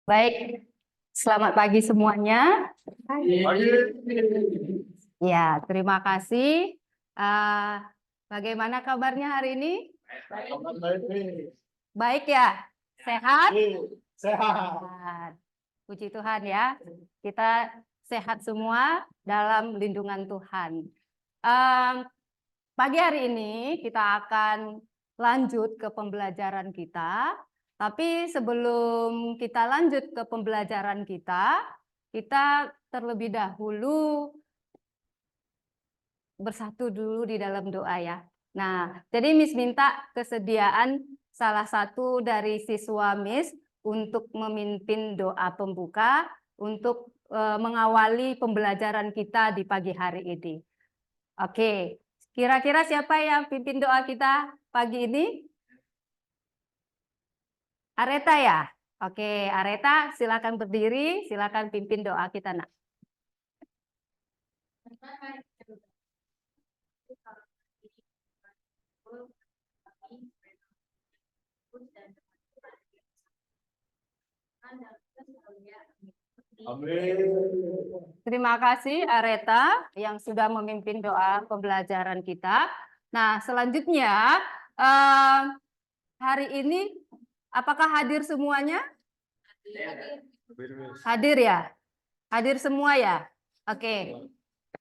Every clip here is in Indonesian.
Baik, selamat pagi semuanya. Ya, terima kasih. Bagaimana kabarnya hari ini? Baik ya? Sehat? Sehat. Puji Tuhan ya. Kita sehat semua dalam lindungan Tuhan. Pagi hari ini kita akan lanjut ke pembelajaran kita. Tapi sebelum kita lanjut ke pembelajaran kita terlebih dahulu bersatu dulu di dalam doa ya. Nah, jadi Miss minta kesediaan salah satu dari siswa Miss untuk memimpin doa pembuka untuk mengawali pembelajaran kita di pagi hari ini. Oke, kira-kira siapa yang pimpin doa kita pagi ini? Areta ya? Oke, Areta silakan berdiri, silakan pimpin doa kita, Nak. Amin. Terima kasih Areta yang sudah memimpin doa pembelajaran kita. Nah, selanjutnya hari ini apakah hadir semuanya? Hadir ya? Hadir semua ya? Oke.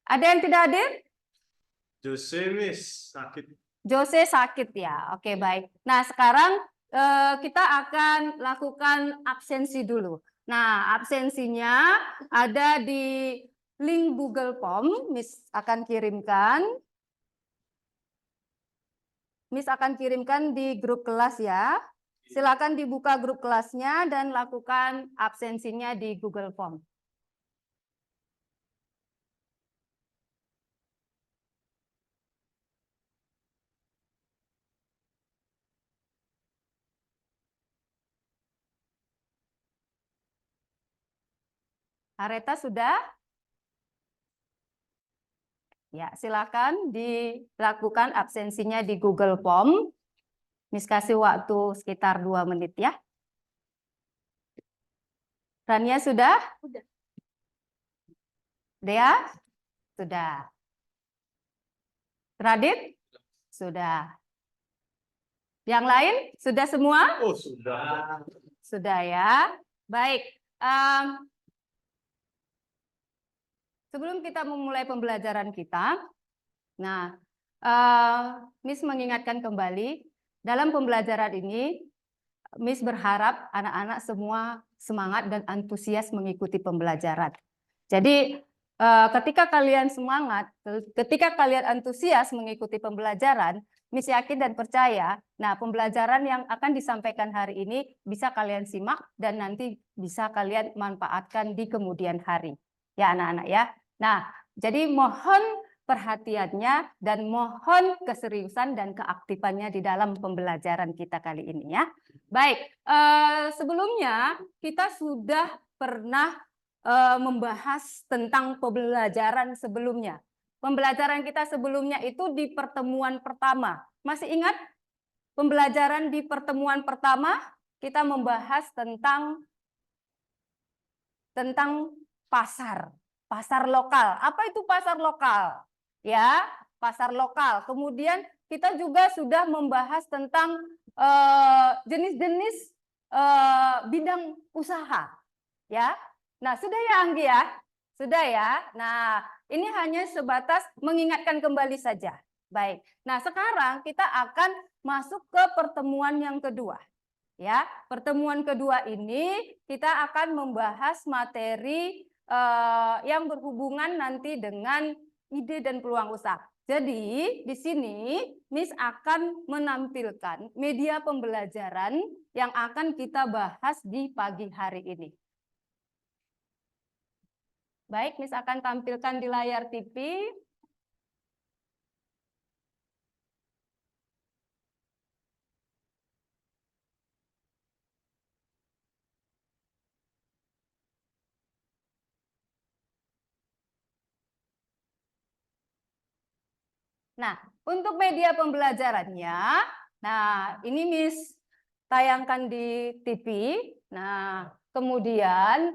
Ada yang tidak hadir? Jose sakit. Jose sakit ya. Oke, baik. Nah, sekarang kita akan lakukan absensi dulu. Nah, absensinya ada di link Google Form. Miss akan kirimkan. Miss akan kirimkan di grup kelas ya. Silakan dibuka grup kelasnya dan lakukan absensinya di Google Form. Areta sudah? Ya, silakan dilakukan absensinya di Google Form. Miss kasih waktu sekitar 2 menit ya. Rania sudah? Sudah. Dea? Sudah. Radit? Sudah. Yang lain? Sudah semua? Oh, sudah. Sudah ya. Baik. Sebelum kita memulai pembelajaran kita, nah, Miss mengingatkan kembali, dalam pembelajaran ini, Miss berharap anak-anak semua semangat dan antusias mengikuti pembelajaran. Jadi, ketika kalian semangat, ketika kalian antusias mengikuti pembelajaran, Miss yakin dan percaya, nah pembelajaran yang akan disampaikan hari ini bisa kalian simak dan nanti bisa kalian manfaatkan di kemudian hari. Ya anak-anak ya. Nah, jadi mohon perhatiannya dan mohon keseriusan dan keaktifannya di dalam pembelajaran kita kali ini ya. Baik, sebelumnya kita sudah pernah membahas tentang pembelajaran sebelumnya. Pembelajaran kita sebelumnya itu di pertemuan pertama. Masih ingat pembelajaran di pertemuan pertama? Kita membahas tentang pasar lokal. Apa itu pasar lokal? Ya, pasar lokal. Kemudian kita juga sudah membahas tentang jenis-jenis bidang usaha. Ya. Nah, sudah ya Anggi ya? Sudah ya? Nah, ini hanya sebatas mengingatkan kembali saja. Baik. Nah, sekarang kita akan masuk ke pertemuan yang kedua. Ya, pertemuan kedua ini kita akan membahas materi yang berhubungan nanti dengan ide dan peluang usaha. Jadi, di sini Miss akan menampilkan media pembelajaran yang akan kita bahas di pagi hari ini. Baik, Miss akan tampilkan di layar TV. Nah, untuk media pembelajarannya, nah ini Miss tayangkan di TV. Nah, Kemudian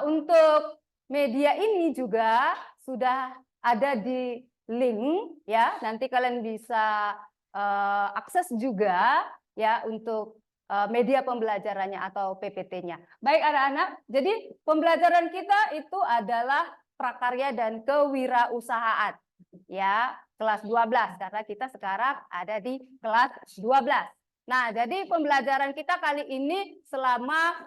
untuk media ini juga sudah ada di link ya. Nanti kalian bisa akses juga ya untuk media pembelajarannya atau PPT-nya. Baik anak-anak, jadi pembelajaran kita itu adalah prakarya dan kewirausahaan. Ya, kelas 12 karena kita sekarang ada di kelas 12. Nah, jadi pembelajaran kita kali ini selama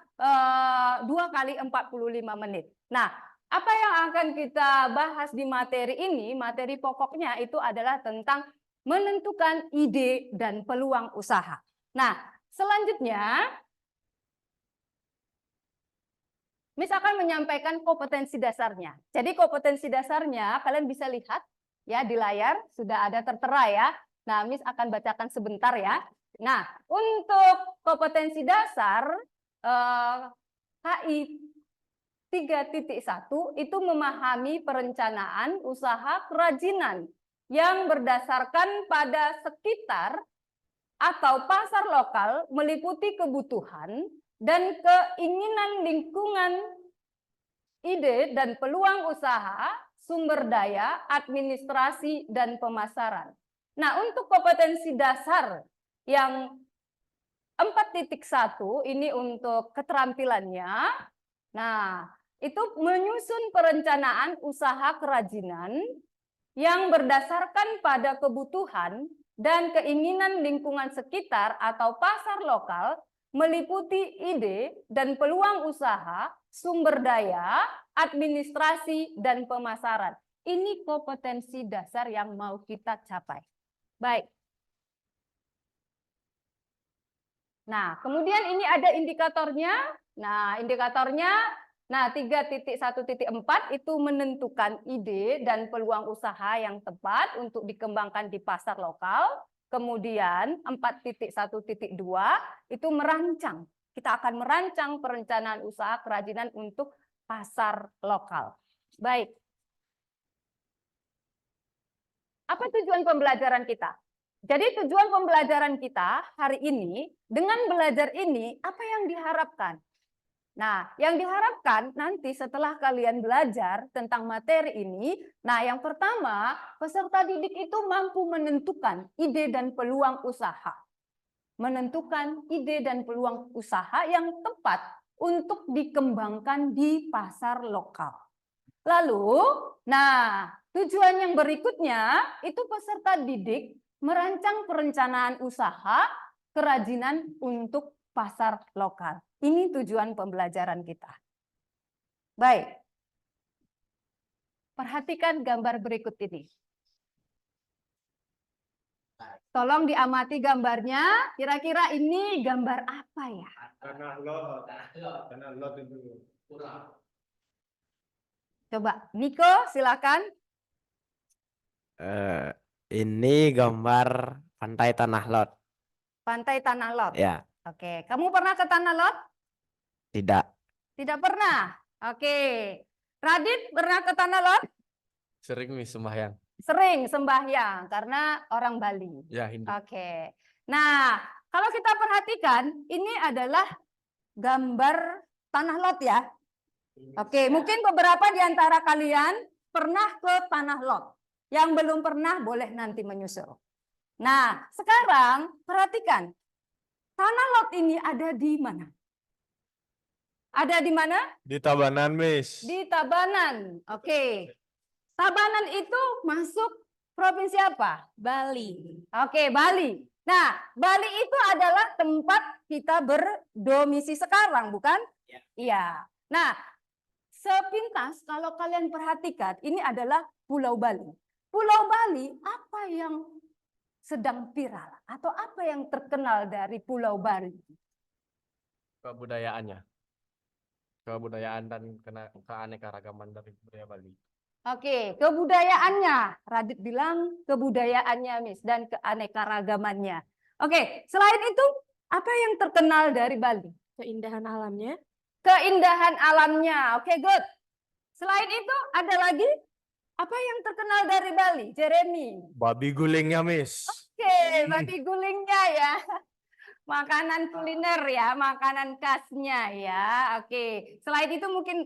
2 kali 45 menit. Nah, apa yang akan kita bahas di materi ini, materi pokoknya itu adalah tentang menentukan ide dan peluang usaha. Nah, selanjutnya Miss akan menyampaikan kompetensi dasarnya. Jadi kompetensi dasarnya kalian bisa lihat ya di layar sudah ada tertera ya. Nah, Miss akan bacakan sebentar ya. Nah, untuk kompetensi dasar HI 3.1 itu memahami perencanaan usaha kerajinan yang berdasarkan pada sekitar atau pasar lokal meliputi kebutuhan dan keinginan lingkungan, ide dan peluang usaha, sumber daya, administrasi, dan pemasaran. Nah, untuk kompetensi dasar yang 4.1 ini untuk keterampilannya. Nah, itu menyusun perencanaan usaha kerajinan yang berdasarkan pada kebutuhan dan keinginan lingkungan sekitar atau pasar lokal meliputi ide dan peluang usaha, sumber daya, administrasi, dan pemasaran. Ini kompetensi dasar yang mau kita capai. Baik. Nah, kemudian ini ada indikatornya. Nah, indikatornya 3.1.4 itu menentukan ide dan peluang usaha yang tepat untuk dikembangkan di pasar lokal. Kemudian 4.1.2 itu merancang. Kita akan merancang perencanaan usaha kerajinan untuk pasar lokal. Baik. Apa tujuan pembelajaran kita? Jadi tujuan pembelajaran kita hari ini, dengan belajar ini, apa yang diharapkan? Nah, yang diharapkan nanti setelah kalian belajar tentang materi ini, nah yang pertama, peserta didik itu mampu menentukan ide dan peluang usaha. Menentukan ide dan peluang usaha yang tepat untuk dikembangkan di pasar lokal. Lalu, nah tujuan yang berikutnya itu peserta didik merancang perencanaan usaha kerajinan untuk pasar lokal. Ini tujuan pembelajaran kita. Baik. Perhatikan gambar berikut ini. Tolong diamati gambarnya. Kira-kira ini gambar apa ya? Tanah lot. Tanah lot itu. Coba, Niko silakan. Ini gambar pantai Tanah Lot. Pantai Tanah Lot. Ya, Oke, kamu pernah ke Tanah Lot? tidak. Tidak pernah. Oke. Radit pernah ke Tanah Lot? Sering nih sembahyang. Sering sembahyang karena orang Bali. Ya, Hindu. Oke. Nah, kalau kita perhatikan ini adalah gambar Tanah Lot ya. Oke, mungkin beberapa di antara kalian pernah ke Tanah Lot. Yang belum pernah boleh nanti menyusul. Nah, sekarang perhatikan. Tanah Lot ini ada di mana? Ada di mana? Di Tabanan, Miss. Di Tabanan. Oke. Tabanan itu masuk provinsi apa? Bali. Oke, Bali. Nah, Bali itu adalah tempat kita berdomisili sekarang, bukan? Ya. Iya. Nah, sepintas kalau kalian perhatikan, ini adalah Pulau Bali. Pulau Bali, apa yang sedang viral? Atau apa yang terkenal dari Pulau Bali? Kebudayaannya. Kebudayaan dan keanekaragaman dari budaya Bali. Oke, kebudayaannya. Radit bilang kebudayaannya, Miss, dan keanekaragamannya. Oke, selain itu, apa yang terkenal dari Bali? Keindahan alamnya. Keindahan alamnya. Oke, good. Selain itu, ada lagi? Apa yang terkenal dari Bali? Jeremy. Babi gulingnya, Miss. Oke, babi gulingnya ya. Makanan kuliner ya, makanan khasnya ya. Oke, selain itu mungkin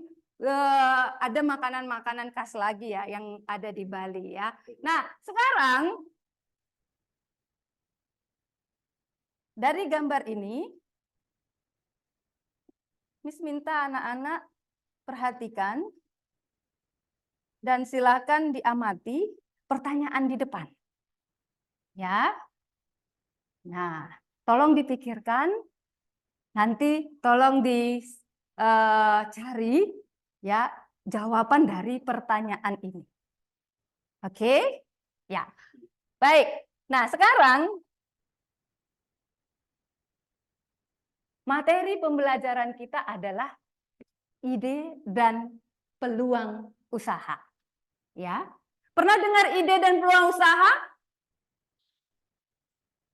ada makanan-makanan khas lagi ya yang ada di Bali ya. Nah, sekarang dari gambar ini, Miss minta anak-anak perhatikan dan silakan diamati pertanyaan di depan. Ya. Nah, tolong dipikirkan, nanti tolong dicari ya jawaban dari pertanyaan ini. Oke? Ya. Baik. Nah, sekarang materi pembelajaran kita adalah ide dan peluang usaha. Ya. Pernah dengar ide dan peluang usaha?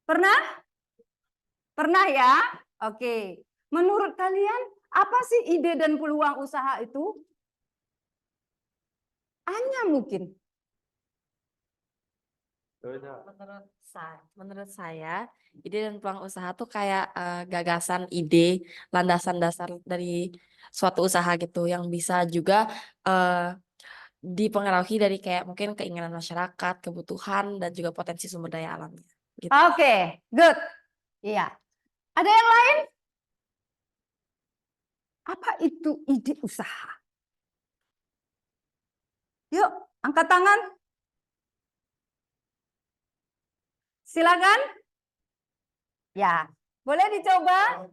Pernah? Pernah ya? Oke. Menurut kalian, apa sih ide dan peluang usaha itu? Hanya mungkin. Menurut saya, ide dan peluang usaha tuh kayak gagasan, ide, landasan dasar dari suatu usaha gitu yang bisa juga dipengaruhi dari kayak mungkin keinginan masyarakat, kebutuhan, dan juga potensi sumber daya alamnya. Gitu. Oke, good. Iya. Ada yang lain? Apa itu ide usaha? Yuk, angkat tangan. Silakan. Ya, boleh dicoba.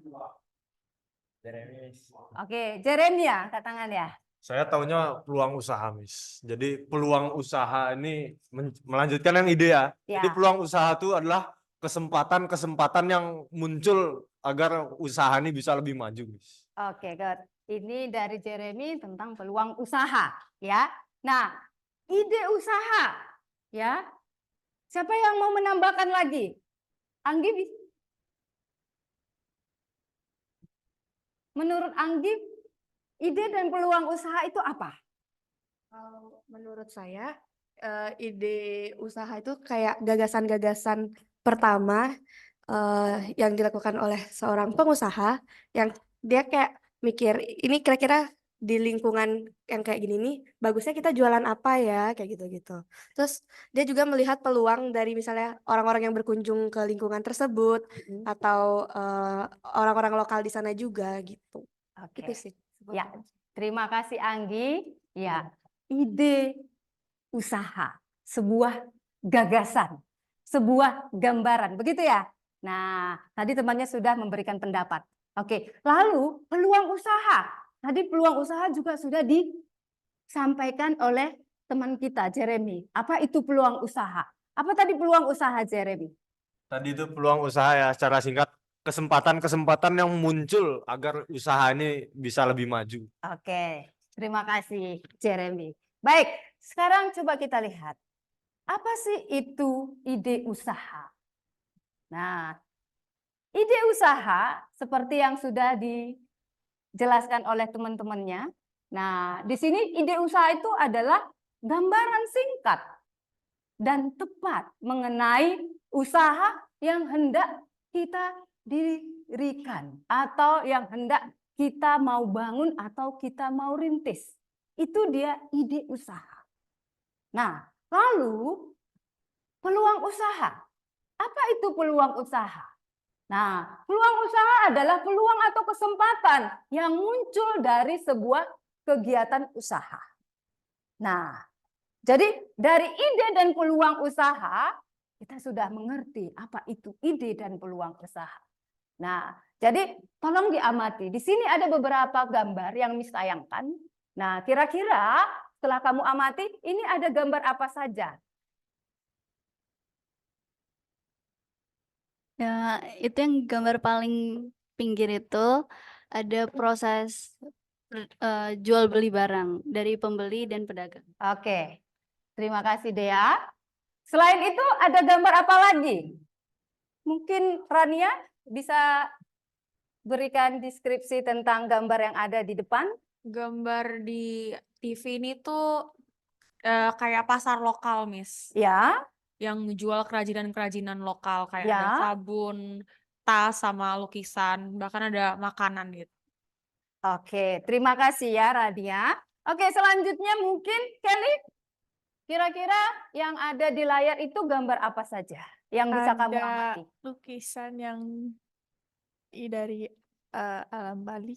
Oke, Jeremy ya, angkat tangan ya. Saya taunya peluang usaha, Miss. Jadi peluang usaha ini melanjutkan yang ide ya. Jadi Ya. peluang usaha itu adalah kesempatan-kesempatan yang muncul agar usaha ini bisa lebih maju, Miss. Oke, good. Ini dari Jeremy tentang peluang usaha, ya. Nah, ide usaha, ya. Siapa yang mau menambahkan lagi? Anggi, menurut Anggi, ide dan peluang usaha itu apa? Menurut saya, ide usaha itu kayak gagasan-gagasan pertama yang dilakukan oleh seorang pengusaha yang dia kayak mikir ini kira-kira di lingkungan yang kayak gini nih bagusnya kita jualan apa ya kayak gitu-gitu. Terus dia juga melihat peluang dari misalnya orang-orang yang berkunjung ke lingkungan tersebut atau orang-orang lokal di sana juga gitu. Oke. Itu sih. Ya, terima kasih Anggi. Ya, ide usaha, sebuah gagasan, sebuah gambaran, begitu ya. Nah, tadi temannya sudah memberikan pendapat. Oke, lalu peluang usaha. Tadi peluang usaha juga sudah disampaikan oleh teman kita, Jeremy. Apa itu peluang usaha? Apa tadi peluang usaha, Jeremy? Tadi itu peluang usaha ya, secara singkat kesempatan-kesempatan yang muncul agar usaha ini bisa lebih maju. Oke, terima kasih, Jeremy. Baik, sekarang coba kita lihat. Apa sih itu ide usaha? Nah, ide usaha seperti yang sudah dijelaskan oleh teman-temannya. Nah, di sini ide usaha itu adalah gambaran singkat dan tepat mengenai usaha yang hendak kita dirikan atau yang hendak kita mau bangun atau kita mau rintis. Itu dia ide usaha. Nah, lalu peluang usaha. Apa itu peluang usaha? Nah, peluang usaha adalah peluang atau kesempatan yang muncul dari sebuah kegiatan usaha. Nah, jadi dari ide dan peluang usaha, kita sudah mengerti apa itu ide dan peluang usaha. Nah, jadi tolong diamati. Di sini ada beberapa gambar yang Miss tayangkan. Nah, kira-kira setelah kamu amati, ini ada gambar apa saja? Ya, itu yang gambar paling pinggir itu ada proses jual beli barang dari pembeli dan pedagang. Oke, terima kasih Dea. Selain itu ada gambar apa lagi? Mungkin Rania bisa berikan deskripsi tentang gambar yang ada di depan? Gambar di TV ini tuh kayak pasar lokal, Miss. Ya, Yang jual kerajinan-kerajinan lokal kayak Ya. ada sabun, tas sama lukisan, bahkan ada makanan gitu. Oke, terima kasih ya Radia. Oke, selanjutnya mungkin Kelly, kira-kira yang ada di layar itu gambar apa saja yang bisa kamu Ada amati? lukisan yang dari alam Bali.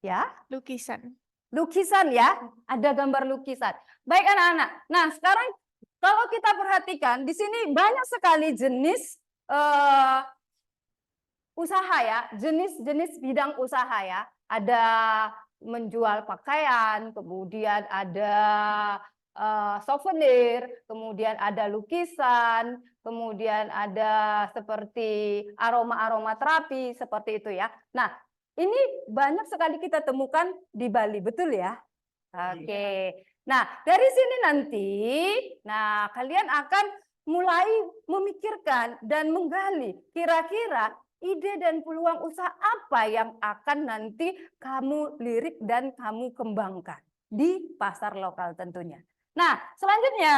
Ya, Lukisan. lukisan ya, ada gambar lukisan. Baik anak-anak. Nah, sekarang kalau kita perhatikan di sini banyak sekali jenis usaha ya, jenis-jenis bidang usaha ya. Ada menjual pakaian, kemudian ada souvenir, kemudian ada lukisan, kemudian ada seperti aroma-aroma terapi, seperti itu ya. Nah, ini banyak sekali kita temukan di Bali, betul ya? Oke. Nah, dari sini nanti, nah kalian akan mulai memikirkan dan menggali kira-kira ide dan peluang usaha apa yang akan nanti kamu lirik dan kamu kembangkan di pasar lokal tentunya. Nah, selanjutnya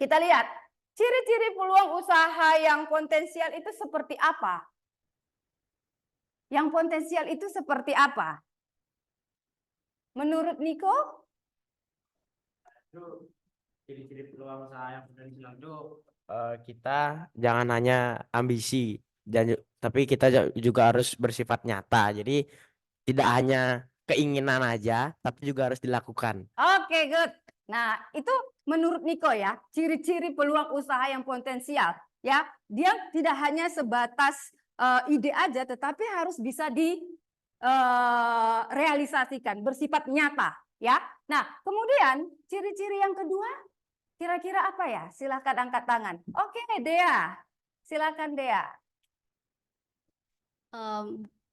kita lihat ciri-ciri peluang usaha yang potensial itu seperti apa? Yang potensial itu seperti apa? Menurut Niko? Ciri-ciri peluang usaha yang potensial itu kita jangan hanya ambisi tapi kita juga harus bersifat nyata. Jadi tidak hanya keinginan aja tapi juga harus dilakukan. Oke, good. Nah, itu menurut Niko ya, ciri-ciri peluang usaha yang potensial ya. Dia tidak hanya sebatas ide aja tetapi harus bisa realisasikan, bersifat nyata ya. Nah, kemudian ciri-ciri yang kedua kira-kira apa ya? Silakan angkat tangan. Oke, Dea. Silakan Dea.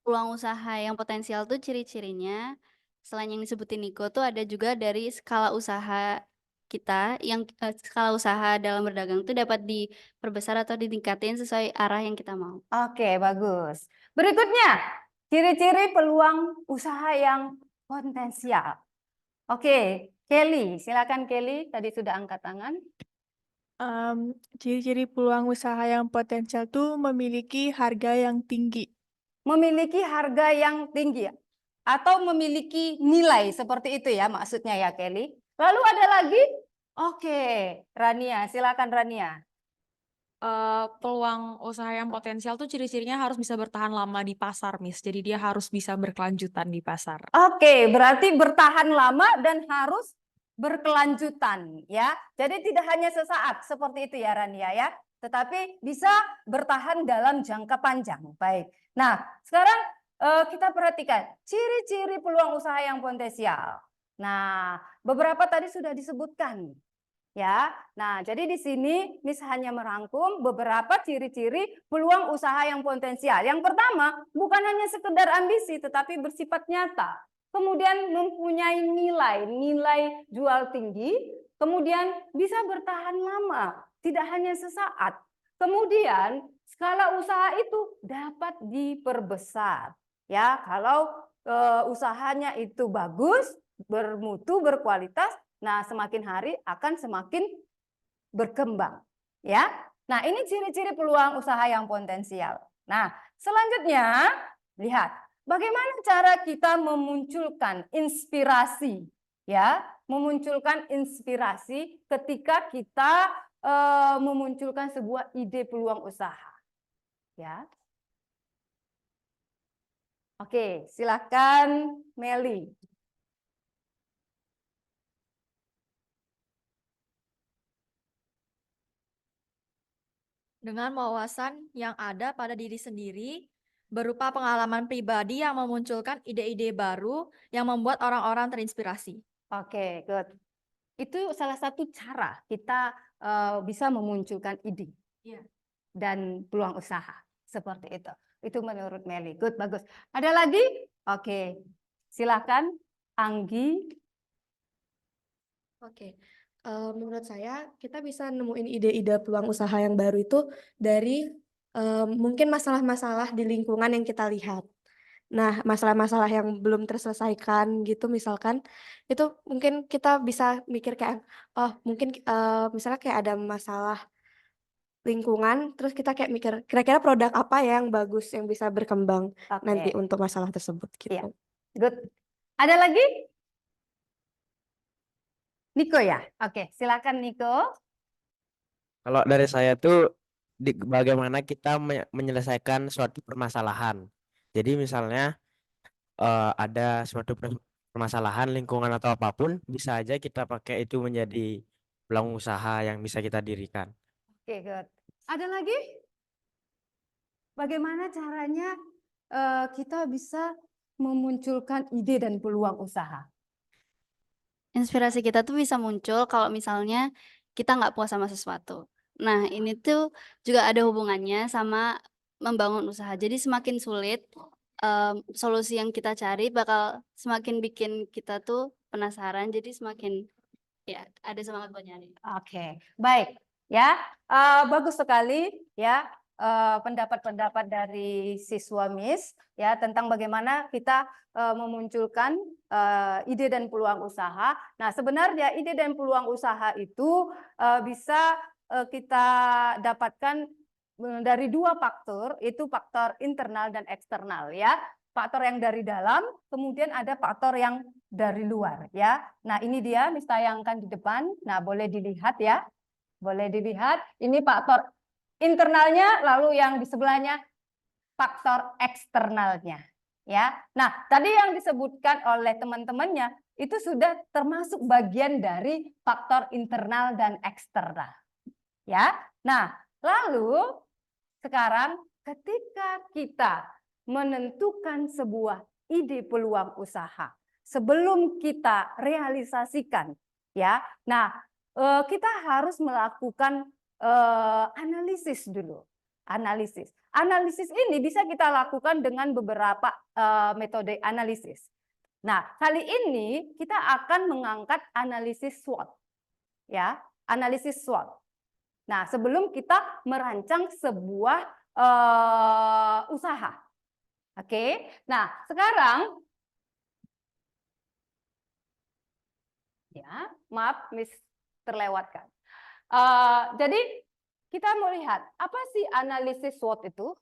Peluang usaha yang potensial tuh ciri-cirinya selain yang disebutin Niko tuh ada juga dari skala usaha kita yang skala usaha dalam berdagang itu dapat diperbesar atau ditingkatin sesuai arah yang kita mau. Oke, bagus. Berikutnya, ciri-ciri peluang usaha yang potensial. Oke, Kelly, silakan Kelly. Tadi sudah angkat tangan. Ciri-ciri peluang usaha yang potensial tuh memiliki harga yang tinggi. Memiliki harga yang tinggi atau memiliki nilai seperti itu ya maksudnya ya Kelly. Lalu ada lagi? Oke, Rania, silakan Rania. Peluang usaha yang potensial tuh ciri-cirinya harus bisa bertahan lama di pasar, Miss. Jadi dia harus bisa berkelanjutan di pasar. Oke, berarti bertahan lama dan harus berkelanjutan ya. Jadi tidak hanya sesaat seperti itu ya Rania ya, tetapi bisa bertahan dalam jangka panjang. Baik. Nah, sekarang kita perhatikan ciri-ciri peluang usaha yang potensial. Nah, beberapa tadi sudah disebutkan. Ya, nah jadi di sini Miss hanya merangkum beberapa ciri-ciri peluang usaha yang potensial. Yang pertama, bukan hanya sekedar ambisi, tetapi bersifat nyata. Kemudian mempunyai nilai jual tinggi, kemudian bisa bertahan lama, tidak hanya sesaat. Kemudian skala usaha itu dapat diperbesar. Ya, kalau usahanya itu bagus, bermutu, berkualitas, nah, semakin hari akan semakin berkembang, ya. Nah, ini ciri-ciri peluang usaha yang potensial. Nah, selanjutnya lihat bagaimana cara kita memunculkan inspirasi, ya, memunculkan inspirasi ketika kita memunculkan sebuah ide peluang usaha, ya. Oke, silakan Meli. Dengan wawasan yang ada pada diri sendiri, berupa pengalaman pribadi yang memunculkan ide-ide baru yang membuat orang-orang terinspirasi. Oke, good. Itu salah satu cara kita bisa memunculkan ide dan peluang usaha seperti itu. Itu menurut Meli. Good, bagus. Ada lagi? Oke, silakan Anggi. Oke. Menurut saya kita bisa nemuin ide-ide peluang usaha yang baru itu dari mungkin masalah-masalah di lingkungan yang kita lihat. Nah, masalah-masalah yang belum terselesaikan gitu misalkan, itu mungkin kita bisa mikir kayak, oh mungkin misalnya kayak ada masalah lingkungan, terus kita kayak mikir kira-kira produk apa ya yang bagus yang bisa berkembang nanti Oke, untuk masalah tersebut iya. gitu. Good. Ada lagi? Niko ya? Oke, silakan Niko. Kalau dari saya tuh bagaimana kita menyelesaikan suatu permasalahan. Jadi misalnya ada suatu permasalahan lingkungan atau apapun, bisa aja kita pakai itu menjadi peluang usaha yang bisa kita dirikan. Oke, good. Ada lagi? Bagaimana caranya kita bisa memunculkan ide dan peluang usaha? Inspirasi kita tuh bisa muncul kalau misalnya kita nggak puas sama sesuatu. Nah, ini tuh juga ada hubungannya sama membangun usaha. Jadi semakin sulit, solusi yang kita cari bakal semakin bikin kita tuh penasaran. Jadi semakin ya ada semangat buat nyari. Oke, baik ya, bagus sekali ya pendapat-pendapat dari siswa Miss ya tentang bagaimana kita memunculkan ide dan peluang usaha. Nah, sebenarnya ide dan peluang usaha itu bisa kita dapatkan dari dua faktor, itu faktor internal dan eksternal ya. Faktor yang dari dalam, kemudian ada faktor yang dari luar ya. Nah, ini dia Miss tayangkan di depan. Nah, boleh dilihat ya. Boleh dilihat, ini faktor internalnya, lalu yang di sebelahnya faktor eksternalnya ya. Nah, tadi yang disebutkan oleh teman-temannya itu sudah termasuk bagian dari faktor internal dan eksternal. Ya. Nah, lalu sekarang ketika kita menentukan sebuah ide peluang usaha sebelum kita realisasikan ya. Nah, kita harus melakukan analisis dulu. Analisis ini bisa kita lakukan dengan beberapa metode analisis. Nah, kali ini kita akan mengangkat analisis SWOT. Ya, analisis SWOT. Nah, sebelum kita merancang sebuah usaha. Oke. Nah, sekarang ya, maaf Miss terlewatkan. Jadi kita melihat apa sih analisis SWOT itu?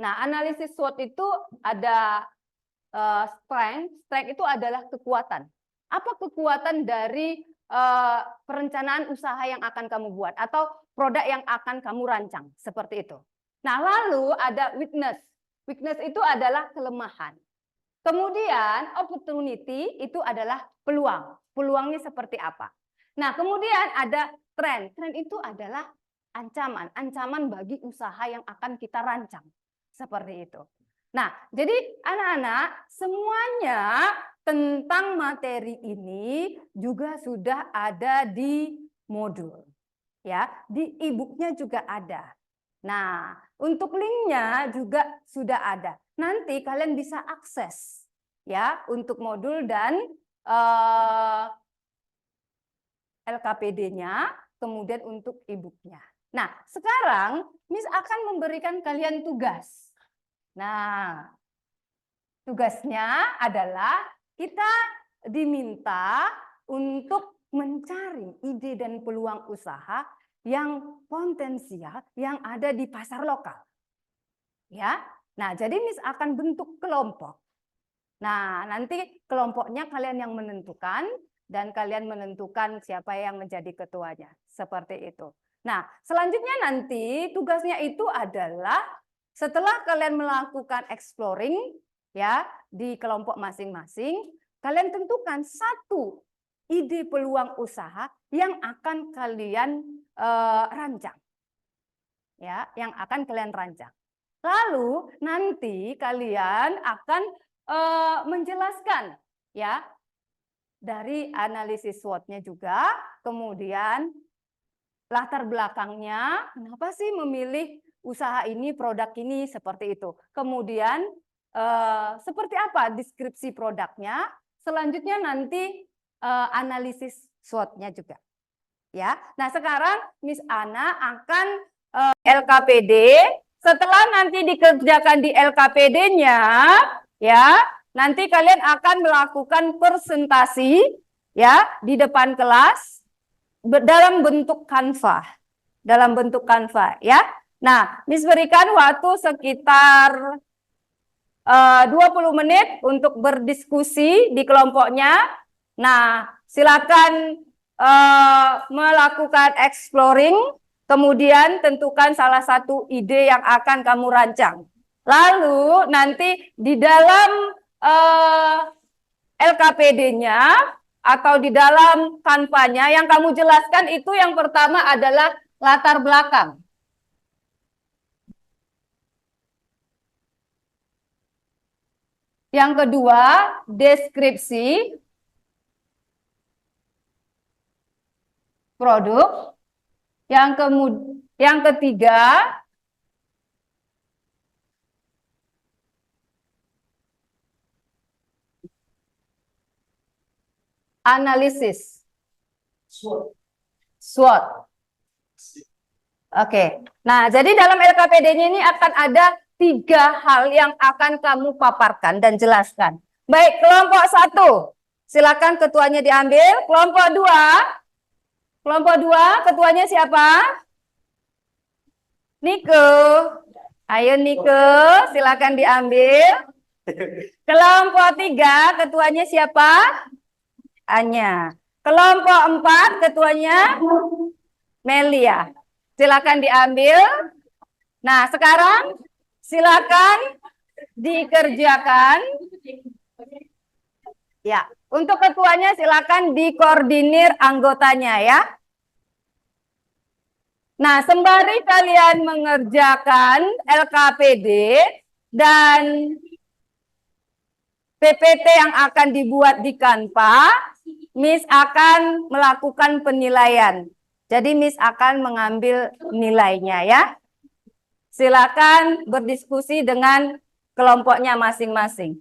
Nah, analisis SWOT itu ada strength. Strength itu adalah kekuatan. Apa kekuatan dari perencanaan usaha yang akan kamu buat atau produk yang akan kamu rancang seperti itu. Nah, lalu ada weakness. Weakness itu adalah kelemahan. Kemudian opportunity itu adalah peluang. Peluangnya seperti apa? Nah, kemudian ada trend. Trend itu adalah ancaman. Ancaman bagi usaha yang akan kita rancang. Seperti itu. Nah, jadi anak-anak semuanya tentang materi ini juga sudah ada di modul. Ya, di e-booknya juga ada. Nah, untuk linknya juga sudah ada. Nanti kalian bisa akses ya untuk modul dan LKPD-nya, kemudian untuk e-booknya. Nah, sekarang Miss akan memberikan kalian tugas. Nah, tugasnya adalah kita diminta untuk mencari ide dan peluang usaha yang potensial yang ada di pasar lokal. Ya. Nah, jadi Miss akan bentuk kelompok. Nah, nanti kelompoknya kalian yang menentukan dan kalian menentukan siapa yang menjadi ketuanya. Seperti itu. Nah, selanjutnya nanti tugasnya itu adalah setelah kalian melakukan exploring ya di kelompok masing-masing, kalian tentukan satu ide peluang usaha yang akan kalian rancang. Ya, yang akan kalian rancang. Lalu nanti kalian akan menjelaskan ya dari analisis SWOT-nya juga, kemudian latar belakangnya, kenapa sih memilih usaha ini, produk ini, seperti itu. Kemudian seperti apa deskripsi produknya, selanjutnya nanti analisis SWOT-nya juga. Ya, nah sekarang Miss Ana akan LKPD. Setelah nanti dikerjakan di LKPD-nya, ya, nanti kalian akan melakukan presentasi, ya, di depan kelas dalam bentuk Canva. dalam bentuk Canva ya. Nah, Miss berikan waktu sekitar 20 menit untuk berdiskusi di kelompoknya. Nah, silakan melakukan exploring, kemudian tentukan salah satu ide yang akan kamu rancang. Lalu nanti di dalam LKPD-nya atau di dalam Canva-nya yang kamu jelaskan itu yang pertama adalah latar belakang. Yang kedua, deskripsi produk. Yang ketiga, analisis SWOT. Oke. Nah, jadi dalam LKPD-nya ini akan ada 3 hal yang akan kamu paparkan dan jelaskan. Baik, kelompok 1. Silakan ketuanya diambil. Kelompok 2, ketuanya siapa? Niko. Ayo Niko, silakan diambil. Kelompok 3, ketuanya siapa? Anya. Kelompok 4, ketuanya Melia. Silakan diambil. Nah, sekarang silakan dikerjakan. Ya, untuk ketuanya silakan dikoordinir anggotanya ya. Nah, sembari kalian mengerjakan LKPD dan PPT yang akan dibuat di Canva, Miss akan melakukan penilaian. Jadi Miss akan mengambil nilainya ya. Silakan berdiskusi dengan kelompoknya masing-masing.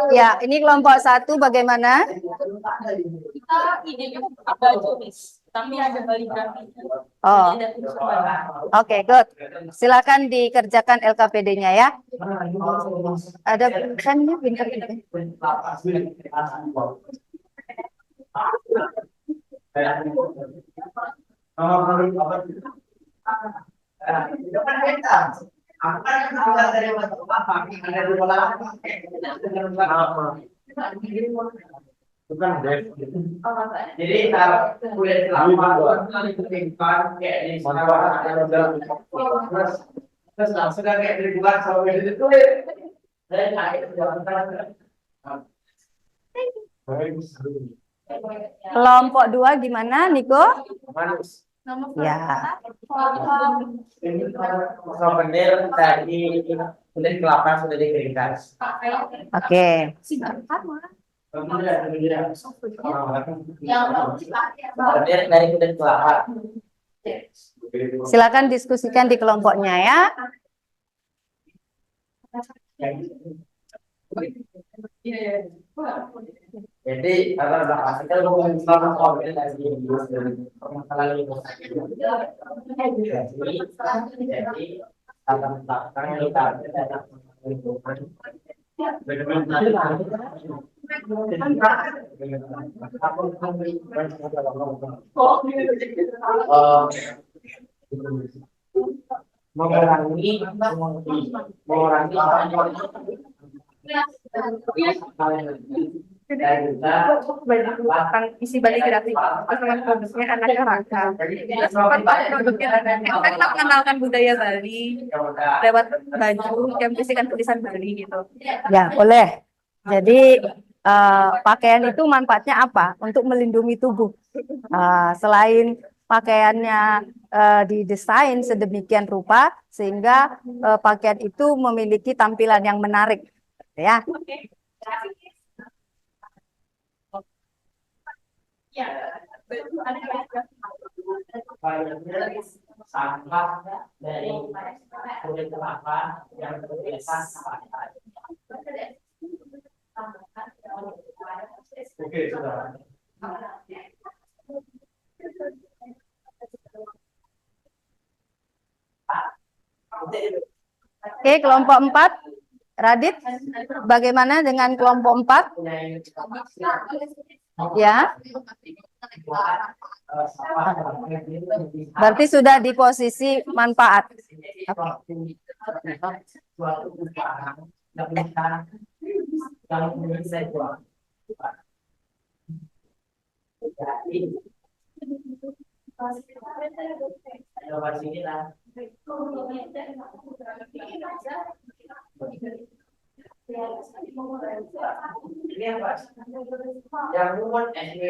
Ya, ini kelompok 1 bagaimana? Kita idenya baju, Miss. Tapi ada balikan. Oh, oke, good. Silakan dikerjakan LKPD-nya ya. Ada kan ini pinter gitu. Jadi kuliah selama kayak di terus langsung kayak dibuat sama itu saya Kelompok 2 gimana, Niko? Ya. souvenir tadi kulit kelapa sudah dikeringkan. Oke. Souvenir dari kulit kelapa. Silakan diskusikan di kelompoknya ya. Jadi kalau belakang kita ngomongin soal souvenir dari permasalahan lingkungan. Jadi akan belakang kita ada lingkungan. Mengurangi isi balik grafik teman produknya anaknya Raka. Terus produknya anaknya. Kita mengenalkan budaya Bali lewat baju yang berisikan tulisan Bali gitu. Ya, boleh. Jadi pakaian itu manfaatnya apa? Untuk melindungi tubuh. Selain pakaiannya didesain sedemikian rupa sehingga pakaian itu memiliki tampilan yang menarik, ya. Sampah dari kulit kelapa yang terbiasa. Oke, sudah. Oke, kelompok 4. Radit, bagaimana dengan kelompok 4? Ya. Berarti sudah di posisi manfaat. Yang membuat SW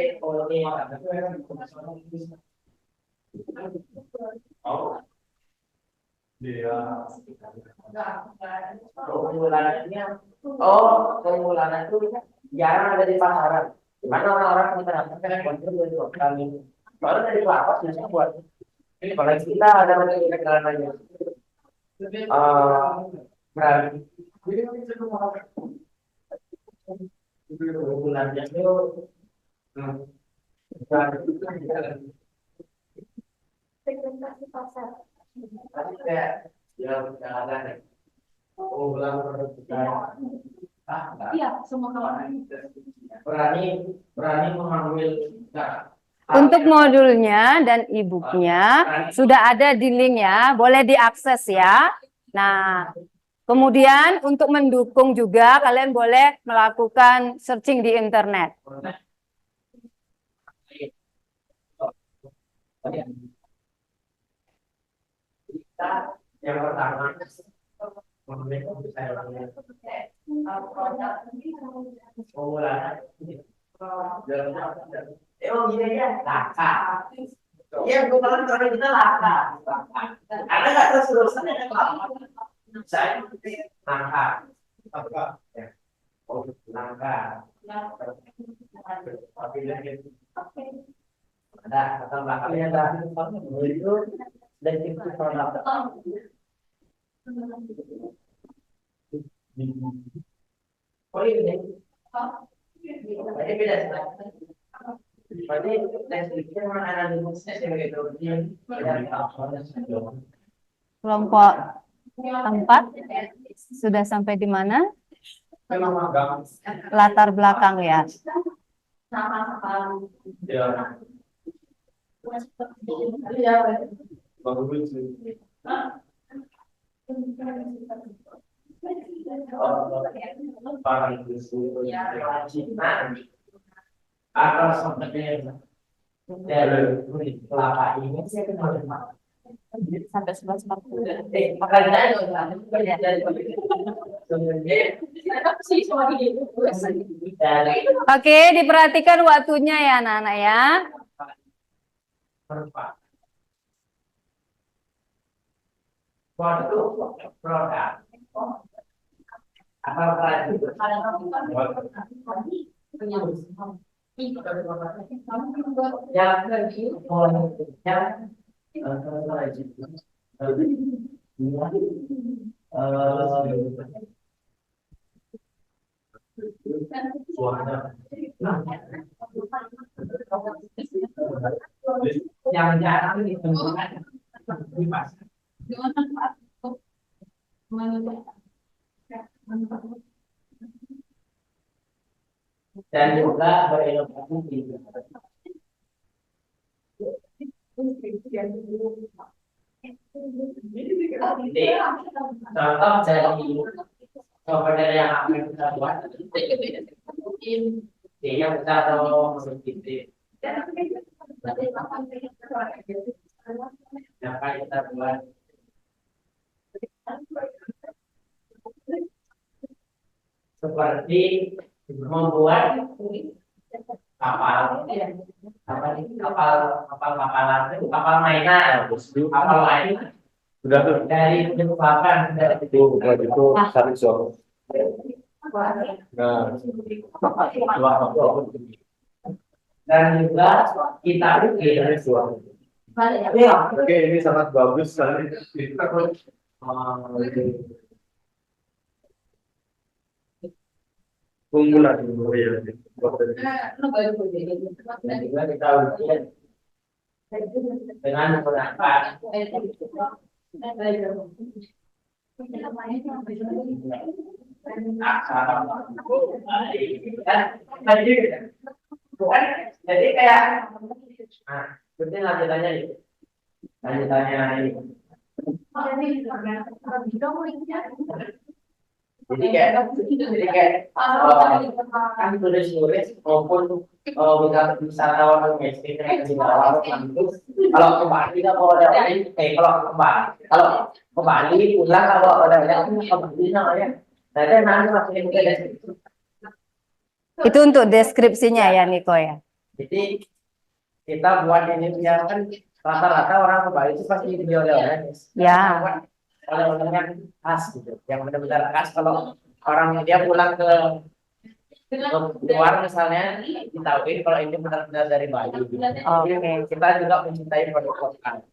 keunggulannya itu jarang ada di pasaran. Dimana orang-orang kita dapatkan konten dari kami. Kalau dari kelapa biasanya buat kalau kita ada kegiatannya. Berarti keunggulannya itu segmentasi pasar. Tapi kayak yang ada keunggulan produk kita. Iya, semua kawan. Berani mengambil. Untuk modulnya dan e-booknya sudah ada di link ya, boleh diakses ya. Nah, kemudian untuk mendukung juga kalian boleh melakukan searching di internet. Yang pertama, emang gini ya, laka. Iya, bukan orang kita laka. Ada nggak terus-terusan ada laka? Saya laka. Oh, laka. Ada kata belakangnya ada. Itu dari itu produk. Oh ini. Ini beda sih. Berarti tesnya memang analisisnya sebagai itu. Kelompok 4 sudah sampai di mana? Latar belakang ya. Atau seperti dari kelapa ini sampai 11.40. Oke, diperhatikan waktunya ya anak-anak ya. Waktu produk apa yang jarang ditemukan di pasar. Dan juga berinovasi tinggi. Contoh dari software yang akan kita buat, dia bisa atau sedikit. Apa kita buat? Seperti membuat kapal kapal-kapalan itu kapal mainan, kapal mainan Udah tuh. dari Balikpapan Itu buat itu satu soal. Nah, dan juga kita bikin oke, ini sangat bagus sekali. Keunggulan ya. dan juga kita ujian dengan menggunakan aksara jadi kayak nah berarti lanjutannya nih lanjutannya ini jadi kayak kan turis-turis maupun wisatawan domestik yang wisatawan itu kalau ke Bali kalau ada kalau ke Bali pulang kalau ada ke Bali namanya nah itu nanti masukin ke deskripsi. Itu untuk deskripsinya ya Niko ya. Jadi kita buat ini ya kan rata-rata orang ke Bali itu pasti oleh-oleh Ya. oleh-oleh yang khas gitu yang benar-benar khas kalau orang dia pulang ke luar misalnya ditahuin kalau ini benar-benar dari Bali gitu. Oke. Kita juga mencintai produk lokal.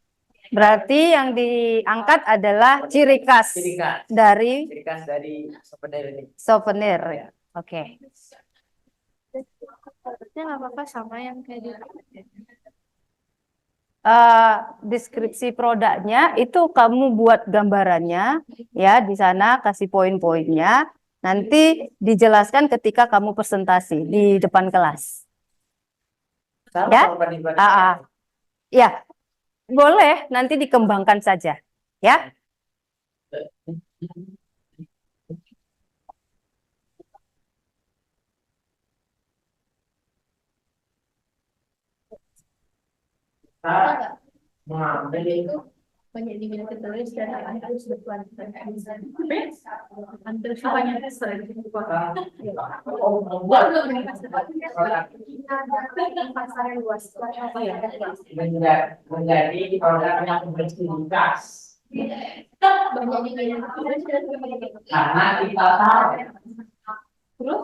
Berarti yang diangkat adalah ciri khas Ciri khas dari souvenir ini. souvenir. Oke. Nggak apa-apa sama yang kayak di Deskripsi produknya itu kamu buat gambarannya ya di sana kasih poin-poinnya nanti dijelaskan ketika kamu presentasi di depan kelas ya. Ya boleh nanti dikembangkan saja ya. Mengambil itu banyak diminati terus dan harus berkelanjutan. menjadi produk yang berciri khas karena kita tahu kalau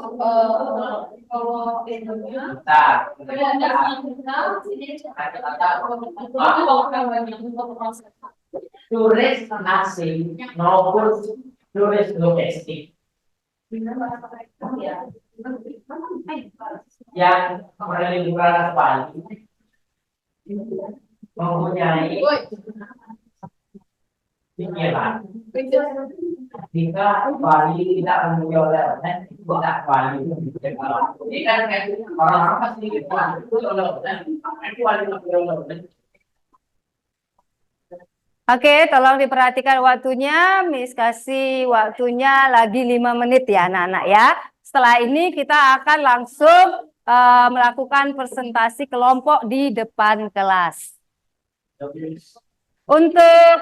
turis asing maupun turis domestik yang berliburan ke Bali mempunyai pikiran jika Bali tidak memiliki oleh-oleh tidak Bali ini kan orang-orang pasti oleh-oleh itu oleh-oleh. Oke, tolong diperhatikan waktunya. Miss kasih waktunya lagi 5 menit ya anak-anak ya. Setelah ini kita akan langsung melakukan presentasi kelompok di depan kelas. Untuk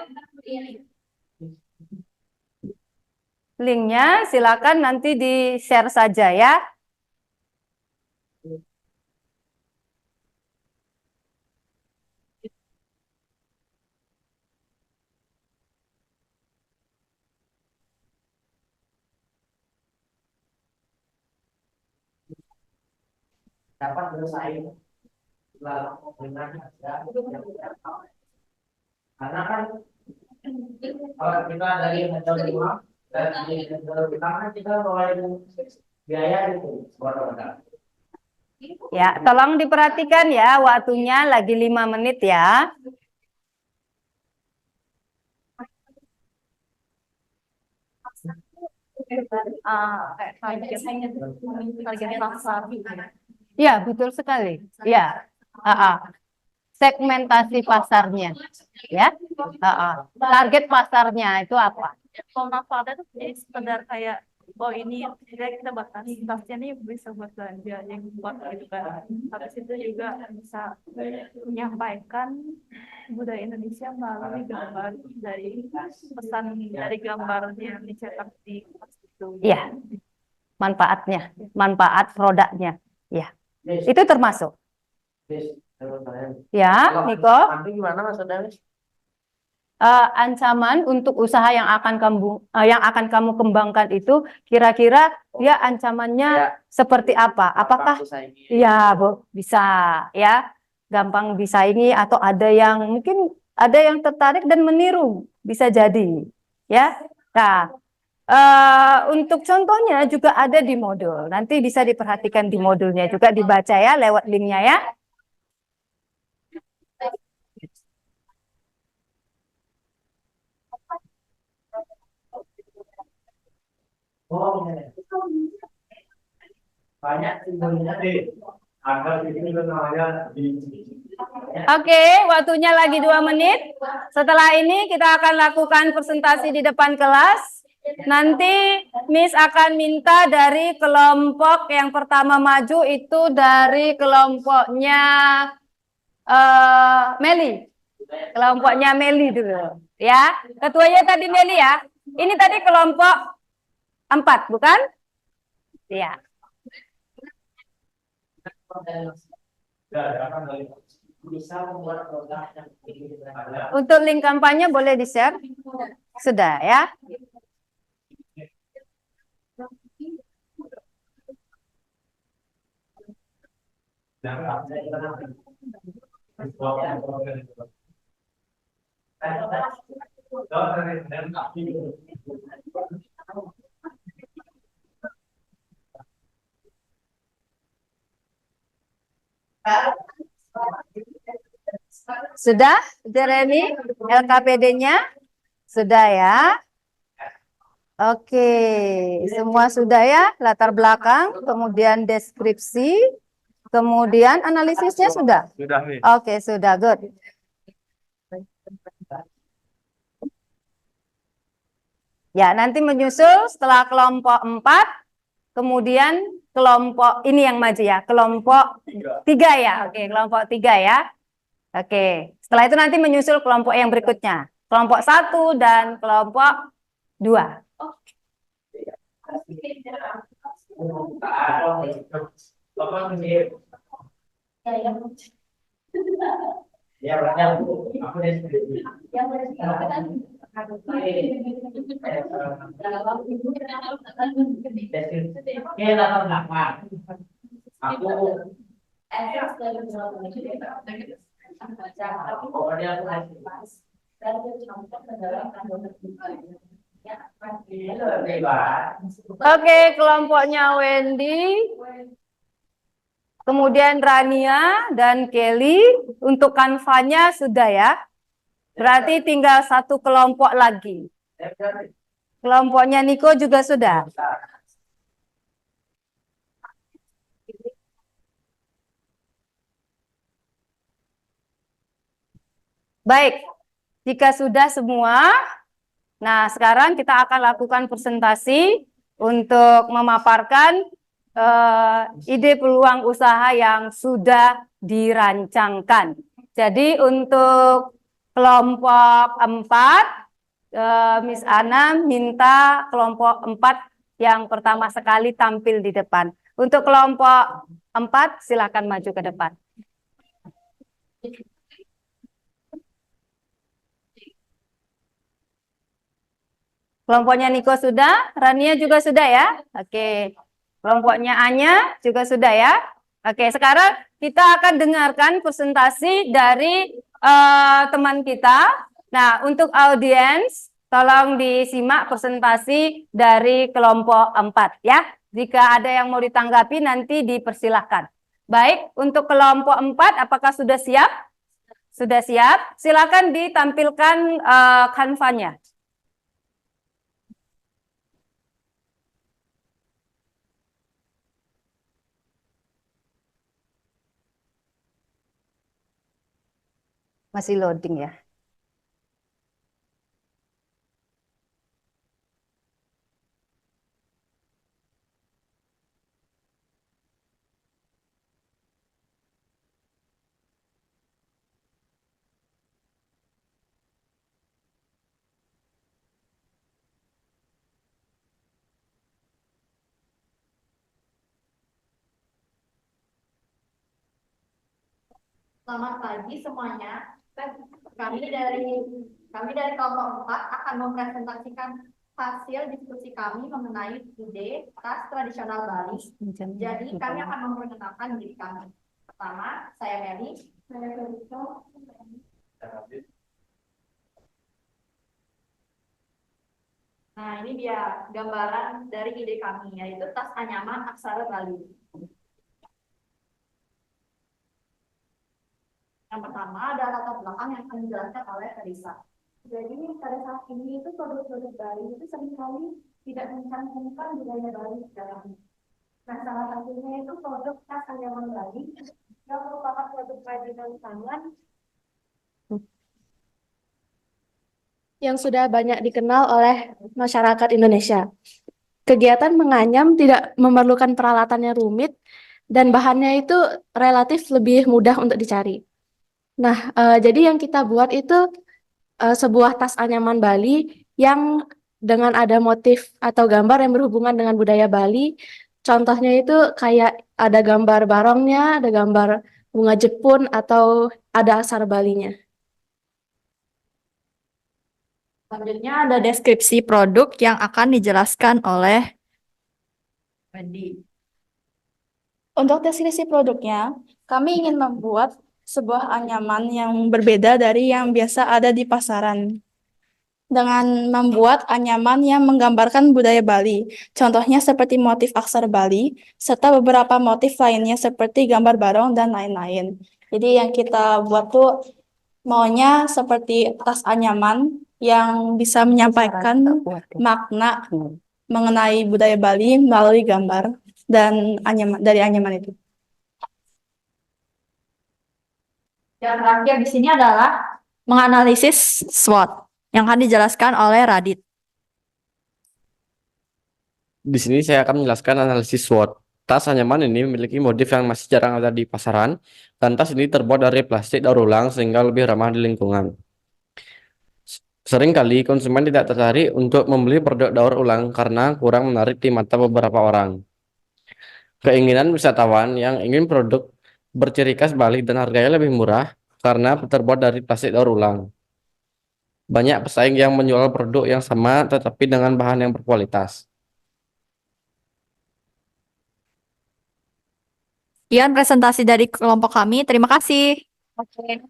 linknya silakan nanti di-share saja ya. Dapat bersaing dengan karena kan kalau kita dari metode uang dari metode utama kan kita ngeluarin biaya itu buat modal. Ya, tolong diperhatikan ya waktunya lagi 5 menit ya. Target pasar. Ya, betul sekali. Ya. Segmentasi pasarnya. Ya. Target pasarnya itu apa? Kalau manfaatnya tuh jadi sekedar kayak oh ini kita batasi tasnya nih bisa buat belanja yang buat gitu kan. Habis itu juga bisa menyampaikan budaya Indonesia melalui gambar dari pesan dari gambarnya yang dicetak di itu. Iya. Manfaatnya, manfaat produknya. Ya. Itu termasuk. Ya, Kalau Niko. nanti gimana maksudnya, Miss? Ancaman untuk usaha yang akan kamu kembangkan itu kira-kira dia ancamannya Ya, seperti apa? Apakah bersaing? ya, Bu, bisa ya, gampang disaingi atau ada yang mungkin ada yang tertarik dan meniru, bisa jadi ya. Nah, untuk contohnya juga ada di modul. Nanti bisa diperhatikan di modulnya juga dibaca ya lewat linknya ya. Oh, iya. Banyak simbolnya deh. Ada di sini namanya Oke, waktunya lagi 2 menit. Setelah ini kita akan lakukan presentasi di depan kelas. Nanti Miss akan minta dari kelompok yang pertama maju itu dari kelompoknya Meli. Kelompoknya Meli dulu. Ya, ketuanya tadi Meli ya. Ini tadi kelompok 4, bukan? Iya. Untuk link kampanye boleh di-share? Sudah ya. Sudah, Jeremy, LKPD-nya? Sudah ya. Oke, semua sudah ya, latar belakang, kemudian deskripsi, kemudian analisisnya sudah? Sudah nih. Oke, sudah, good. Ya, nanti menyusul setelah kelompok 4, kemudian kelompok ini yang maju ya, kelompok 3 ya. Oke, kelompok 3 ya. Oke, setelah itu nanti menyusul kelompok yang berikutnya. Kelompok 1 dan kelompok 2. Ya, berarti aku Oke, kelompoknya Wendy, kemudian Rania dan Kelly. Untuk kanvanya sudah ya. Berarti tinggal 1 kelompok lagi. Kelompoknya Niko juga sudah. Baik, jika sudah semua, nah sekarang kita akan lakukan presentasi untuk memaparkan ide peluang usaha yang sudah dirancangkan. Jadi untuk kelompok 4, Miss Ana minta kelompok 4 yang pertama sekali tampil di depan. Untuk kelompok 4 silakan maju ke depan. Kelompoknya Niko sudah, Rania juga sudah ya. Oke. Kelompoknya Anya juga sudah ya. Oke, sekarang kita akan dengarkan presentasi dari teman kita. Nah, untuk audiens, tolong disimak presentasi dari kelompok 4 ya. Jika ada yang mau ditanggapi nanti dipersilahkan. Baik, untuk kelompok 4 apakah sudah siap? Sudah siap? Silakan ditampilkan kanvanya. Masih loading ya. Selamat pagi semuanya. Kami dari kelompok 4 akan mempresentasikan hasil diskusi kami mengenai ide tas tradisional Bali. Jadi kami akan memperkenalkan diri kami. Pertama, saya Meli. Saya Felito. Nah, ini dia gambaran dari ide kami, yaitu tas anyaman aksara Bali. Yang pertama ada latar belakang yang akan dijelaskan oleh Teresa. Jadi pada saat ini itu produk-produk Bali itu seringkali tidak mencantumkan budaya Bali di dalamnya. Nah, salah satunya itu produk tas anyaman Bali yang merupakan produk kerajinan tangan yang sudah banyak dikenal oleh masyarakat Indonesia. Kegiatan menganyam tidak memerlukan peralatan yang rumit dan bahannya itu relatif lebih mudah untuk dicari. Nah, jadi yang kita buat itu sebuah tas anyaman Bali yang dengan ada motif atau gambar yang berhubungan dengan budaya Bali. Contohnya itu kayak ada gambar barongnya, ada gambar bunga jepun, atau ada aksara Balinya. Selanjutnya ada deskripsi produk yang akan dijelaskan oleh Wendy. Untuk deskripsi produknya, kami ingin membuat sebuah anyaman yang berbeda dari yang biasa ada di pasaran. Dengan membuat anyaman yang menggambarkan budaya Bali, contohnya seperti motif aksara Bali, serta beberapa motif lainnya seperti gambar barong dan lain-lain. Jadi yang kita buat tuh maunya seperti tas anyaman yang bisa menyampaikan makna mengenai budaya Bali melalui gambar dan dari anyaman itu. Yang terakhir di sini adalah menganalisis SWOT yang akan dijelaskan oleh Radit. Di sini saya akan menjelaskan analisis SWOT. Tas anyaman ini memiliki motif yang masih jarang ada di pasaran, dan tas ini terbuat dari plastik daur ulang sehingga lebih ramah di lingkungan. Seringkali konsumen tidak tertarik untuk membeli produk daur ulang karena kurang menarik di mata beberapa orang. Keinginan wisatawan yang ingin produk berciri khas Bali dan harganya lebih murah karena terbuat dari plastik daur ulang. Banyak pesaing yang menjual produk yang sama tetapi dengan bahan yang berkualitas. Sekian presentasi dari kelompok kami. Terima kasih. Oke,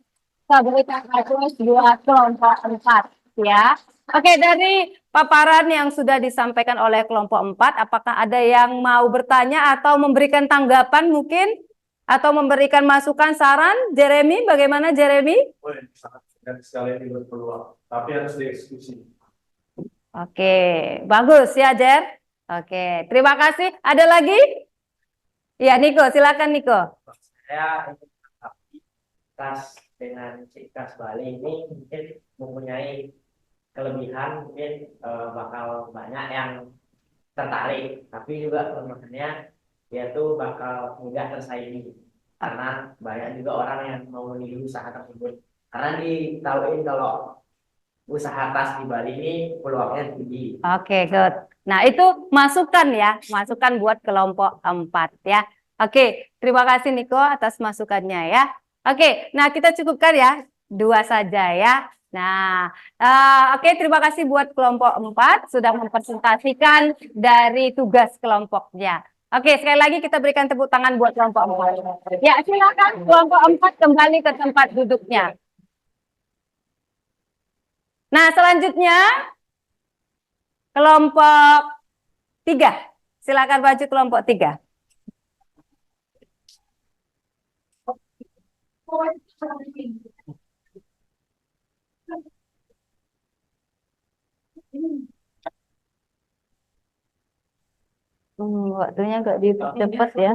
kita terus buat kelompok 4 ya. Oke, dari paparan yang sudah disampaikan oleh kelompok 4, apakah ada yang mau bertanya atau memberikan tanggapan mungkin? Atau memberikan masukan, saran? Jeremy, bagaimana Jeremy? Boleh, sangat sekali ini berpeluang, tapi harus dieksekusi. Oke, bagus ya Jer. Oke, terima kasih. Ada lagi? Iya, Niko, silakan Niko. Saya ingin mengetahui tas dengan ciri khas Bali ini mungkin mempunyai kelebihan, mungkin bakal banyak yang tertarik, tapi juga kelemahannya dia tuh bakal mudah tersaingi karena banyak juga orang yang mau meniru usaha tersebut. Karena ditahuin kalau usaha tas di Bali ini peluangnya tinggi. Oke, good. Nah, itu masukan ya, masukan buat kelompok 4 ya. Oke, terima kasih Niko atas masukannya ya. Oke, nah kita cukupkan ya, 2 saja ya. Nah, oke, terima kasih buat kelompok 4 sudah mempresentasikan dari tugas kelompoknya. Oke, sekali lagi kita berikan tepuk tangan buat kelompok 4. Ya, silakan kelompok 4 kembali ke tempat duduknya. Nah, selanjutnya kelompok 3. Silakan maju kelompok 3. Waktunya nggak dicepat ya.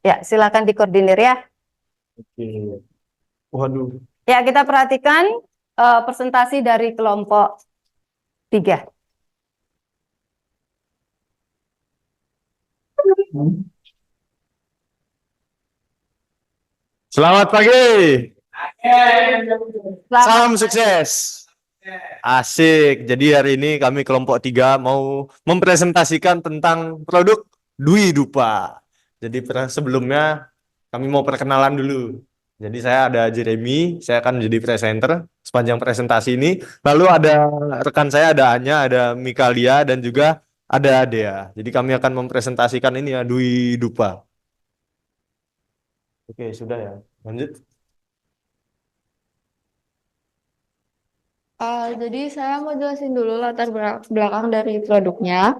Ya, silakan dikoordinir ya. Oke. Waduh. Ya, kita perhatikan presentasi dari kelompok 3. Selamat pagi. Salam sukses. Asik. Jadi hari ini kami kelompok 3 mau mempresentasikan tentang produk Dwi Dupa. Jadi sebelumnya kami mau perkenalan dulu. Jadi saya ada Jeremy, saya akan jadi presenter sepanjang presentasi ini. Lalu ada rekan saya, ada Anya, ada Mikalia, dan juga ada Dea. Jadi kami akan mempresentasikan ini ya, Dwi Dupa. Oke, sudah ya. Lanjut. Jadi saya mau jelasin dulu latar belakang dari produknya.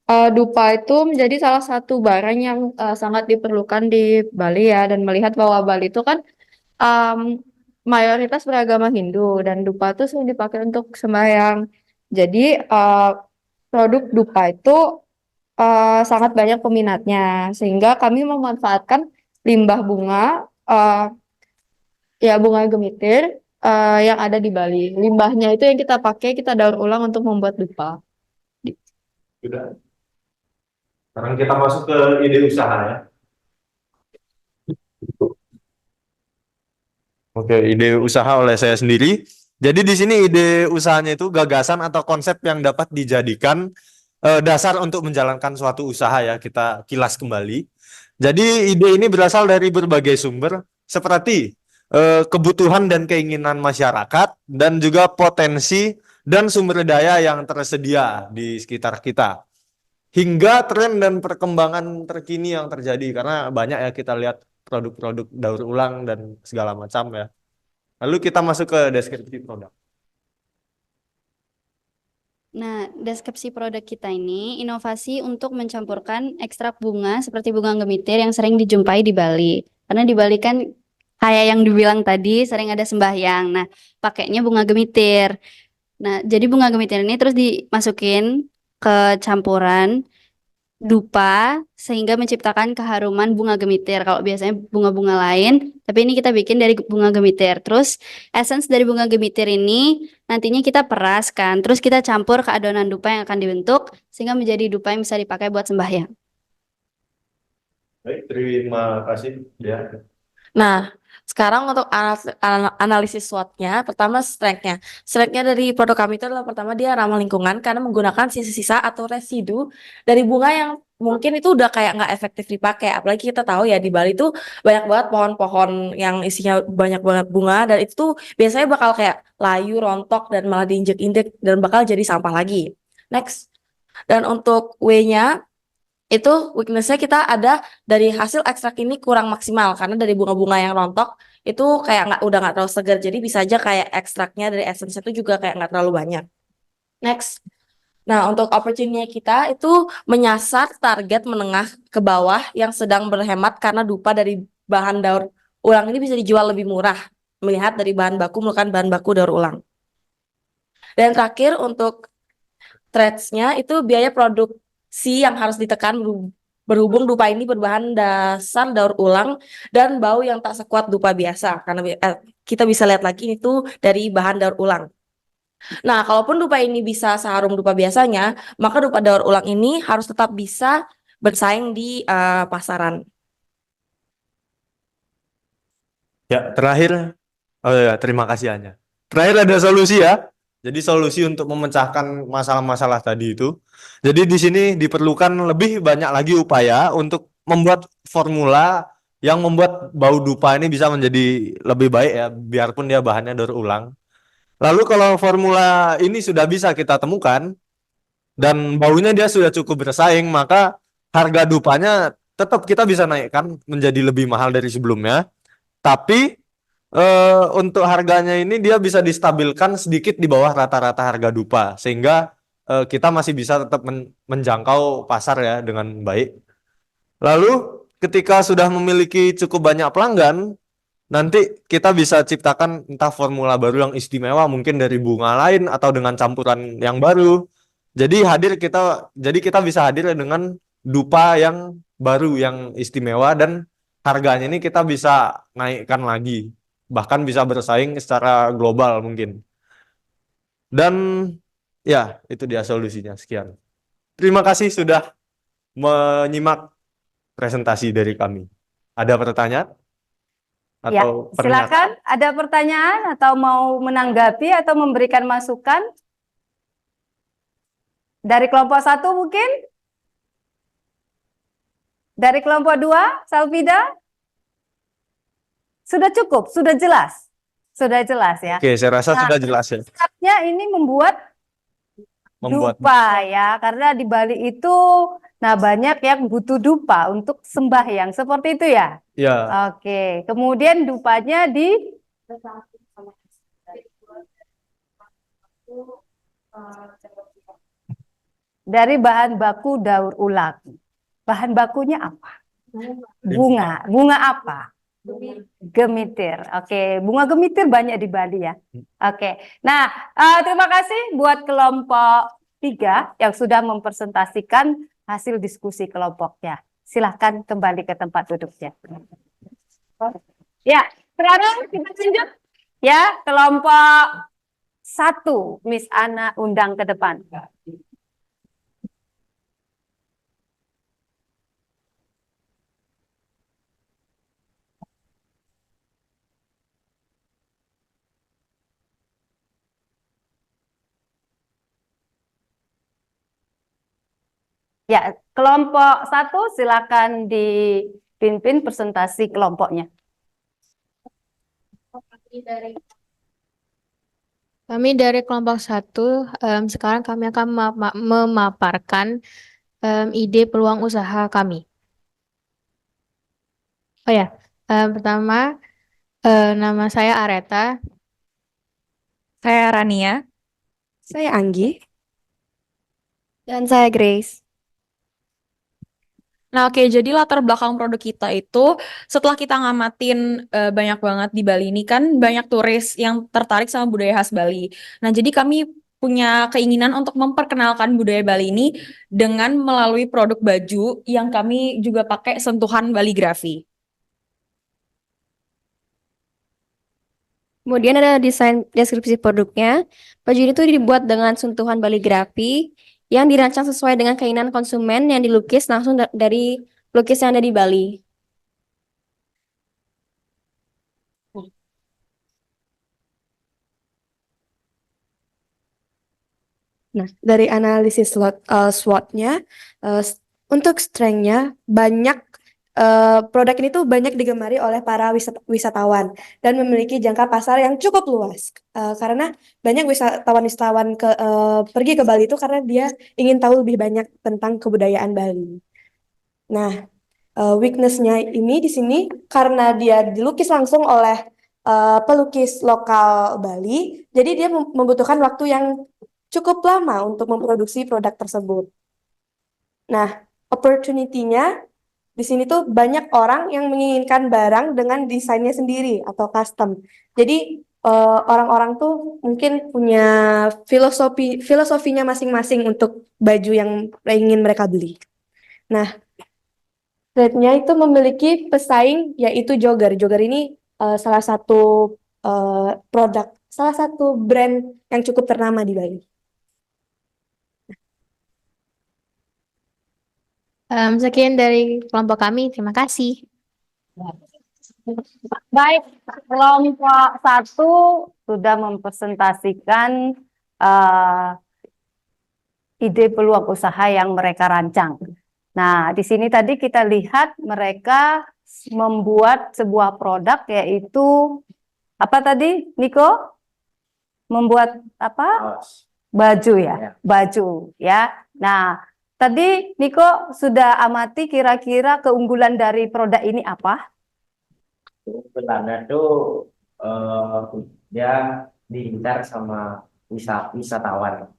Dupa itu menjadi salah satu barang yang sangat diperlukan di Bali ya, dan melihat bahwa Bali itu kan mayoritas beragama Hindu dan dupa itu sering dipakai untuk sembahyang. Jadi produk dupa itu sangat banyak peminatnya, sehingga kami memanfaatkan limbah bunga, ya bunga gemitir yang ada di Bali. Limbahnya itu yang kita pakai, kita daur ulang untuk membuat dupa. Sudah. Sekarang kita masuk ke ide usaha ya. Oke, ide usaha oleh saya sendiri. Jadi di sini ide usahanya itu gagasan atau konsep yang dapat dijadikan dasar untuk menjalankan suatu usaha ya. Kita kilas kembali. Jadi ide ini berasal dari berbagai sumber seperti kebutuhan dan keinginan masyarakat dan juga potensi dan sumber daya yang tersedia di sekitar kita. Hingga tren dan perkembangan terkini yang terjadi karena banyak ya kita lihat produk-produk daur ulang dan segala macam ya. Lalu kita masuk ke deskripsi produk. Nah, deskripsi produk kita ini inovasi untuk mencampurkan ekstrak bunga seperti bunga gemitir yang sering dijumpai di Bali. Karena di Bali kan kayak yang dibilang tadi sering ada sembahyang. Nah, pakainya bunga gemitir. Nah, jadi bunga gemitir ini terus dimasukin ke campuran dupa sehingga menciptakan keharuman bunga gemitir. Kalau biasanya bunga-bunga lain, tapi ini kita bikin dari bunga gemitir. Terus essence dari bunga gemitir ini nantinya kita peras kan, terus kita campur ke adonan dupa yang akan dibentuk sehingga menjadi dupa yang bisa dipakai buat sembahyang. Baik, terima kasih ya. Nah, sekarang untuk analisis SWOT-nya, pertama strength-nya. Strength-nya dari produk kami itu adalah pertama dia ramah lingkungan karena menggunakan sisa-sisa atau residu dari bunga yang mungkin itu udah kayak nggak efektif dipakai. Apalagi kita tahu ya di Bali itu banyak banget pohon-pohon yang isinya banyak banget bunga dan itu tuh biasanya bakal kayak layu, rontok, dan malah diinjek-injek dan bakal jadi sampah lagi. Next. Dan untuk W-nya, itu weakness-nya kita ada dari hasil ekstrak ini kurang maksimal karena dari bunga-bunga yang rontok itu kayak udah nggak terlalu segar, jadi bisa aja kayak ekstraknya dari essence itu juga kayak nggak terlalu banyak. Next. Nah, untuk opportunity kita itu menyasar target menengah ke bawah yang sedang berhemat karena dupa dari bahan daur ulang ini bisa dijual lebih murah melihat dari bahan baku merupakan bahan baku daur ulang. Dan terakhir untuk threats-nya itu biaya produksi yang harus ditekan berhubung dupa ini berbahan dasar daur ulang dan bau yang tak sekuat dupa biasa karena kita bisa lihat lagi itu dari bahan daur ulang. Nah, kalaupun dupa ini bisa seharum dupa biasanya, maka dupa daur ulang ini harus tetap bisa bersaing di pasaran. Ya, terakhir, oh ya, terima kasih Anya. Terakhir ada solusi ya. Jadi solusi untuk memecahkan masalah-masalah tadi itu. Jadi di sini diperlukan lebih banyak lagi upaya untuk membuat formula yang membuat bau dupa ini bisa menjadi lebih baik ya, biarpun dia bahannya daur ulang. Lalu kalau formula ini sudah bisa kita temukan dan baunya dia sudah cukup bersaing, maka harga dupanya tetap kita bisa naikkan menjadi lebih mahal dari sebelumnya. Tapi untuk harganya ini dia bisa distabilkan sedikit di bawah rata-rata harga dupa sehingga kita masih bisa tetap menjangkau pasar ya dengan baik. Lalu ketika sudah memiliki cukup banyak pelanggan, nanti kita bisa ciptakan entah formula baru yang istimewa mungkin dari bunga lain atau dengan campuran yang baru. Jadi kita bisa hadir dengan dupa yang baru yang istimewa dan harganya ini kita bisa naikkan lagi. Bahkan bisa bersaing secara global mungkin. Dan ya, itu dia solusinya. Sekian. Terima kasih sudah menyimak presentasi dari kami. Ada pertanyaan? Ya, atau pernyataan? silakan. Ada pertanyaan atau mau menanggapi atau memberikan masukan? Dari kelompok 1 mungkin? Dari kelompok 2, Salvida? Sudah cukup, sudah jelas. Sudah jelas ya. Oke, saya rasa Nah, sudah jelas ya. Stepnya ini membuat dupa ya, karena di Bali itu nah banyak yang butuh dupa untuk sembahyang, seperti itu ya. Ya, Oke, kemudian dupanya dari bahan baku daur ulang. Bahan bakunya apa? Bunga. Bunga apa? Gemitir. Oke, bunga gemitir banyak di Bali ya. Oke. Nah, terima kasih buat kelompok 3 yang sudah mempresentasikan hasil diskusi kelompoknya. Silahkan kembali ke tempat duduknya. Ya, sekarang kita lanjut ya kelompok 1, Miss Ana undang ke depan. Ya, kelompok 1 silakan dipimpin presentasi kelompoknya. Kami dari kelompok 1, sekarang kami akan memaparkan ide peluang usaha kami. Oh ya, pertama nama saya Areta. Saya Rania. Saya Anggi. Dan saya Grace. Nah, oke, jadi latar belakang produk kita itu setelah kita ngamatin banyak banget di Bali ini kan banyak turis yang tertarik sama budaya khas Bali. Nah, jadi kami punya keinginan untuk memperkenalkan budaya Bali ini dengan melalui produk baju yang kami juga pakai sentuhan baligrafi. Kemudian ada desain deskripsi produknya. Baju ini tuh dibuat dengan sentuhan baligrafi yang dirancang sesuai dengan keinginan konsumen yang dilukis langsung dari pelukis yang ada di Bali. Nah, dari analisis SWOT-nya, untuk strength-nya banyak produk ini tuh banyak digemari oleh para wisatawan dan memiliki jangka pasar yang cukup luas. Karena banyak wisatawan-wisatawan pergi ke Bali itu karena dia ingin tahu lebih banyak tentang kebudayaan Bali. Nah, weakness-nya ini di sini karena dia dilukis langsung oleh pelukis lokal Bali, jadi dia membutuhkan waktu yang cukup lama untuk memproduksi produk tersebut. Nah, opportunity-nya di sini tuh banyak orang yang menginginkan barang dengan desainnya sendiri atau custom. Jadi orang-orang tuh mungkin punya filosofinya masing-masing untuk baju yang ingin mereka beli. Nah, trade-nya itu memiliki pesaing yaitu Jogger. Jogger ini salah satu salah satu brand yang cukup ternama di Bali. Sekian dari kelompok kami. Terima kasih. Baik, kelompok 1 sudah mempresentasikan ide peluang usaha yang mereka rancang. Nah, di sini tadi kita lihat mereka membuat sebuah produk yaitu apa tadi, Niko? Membuat apa? Baju ya, baju ya. Nah, tadi Niko sudah amati kira-kira keunggulan dari produk ini apa? Keunggulannya tuh dia diincar sama wisatawan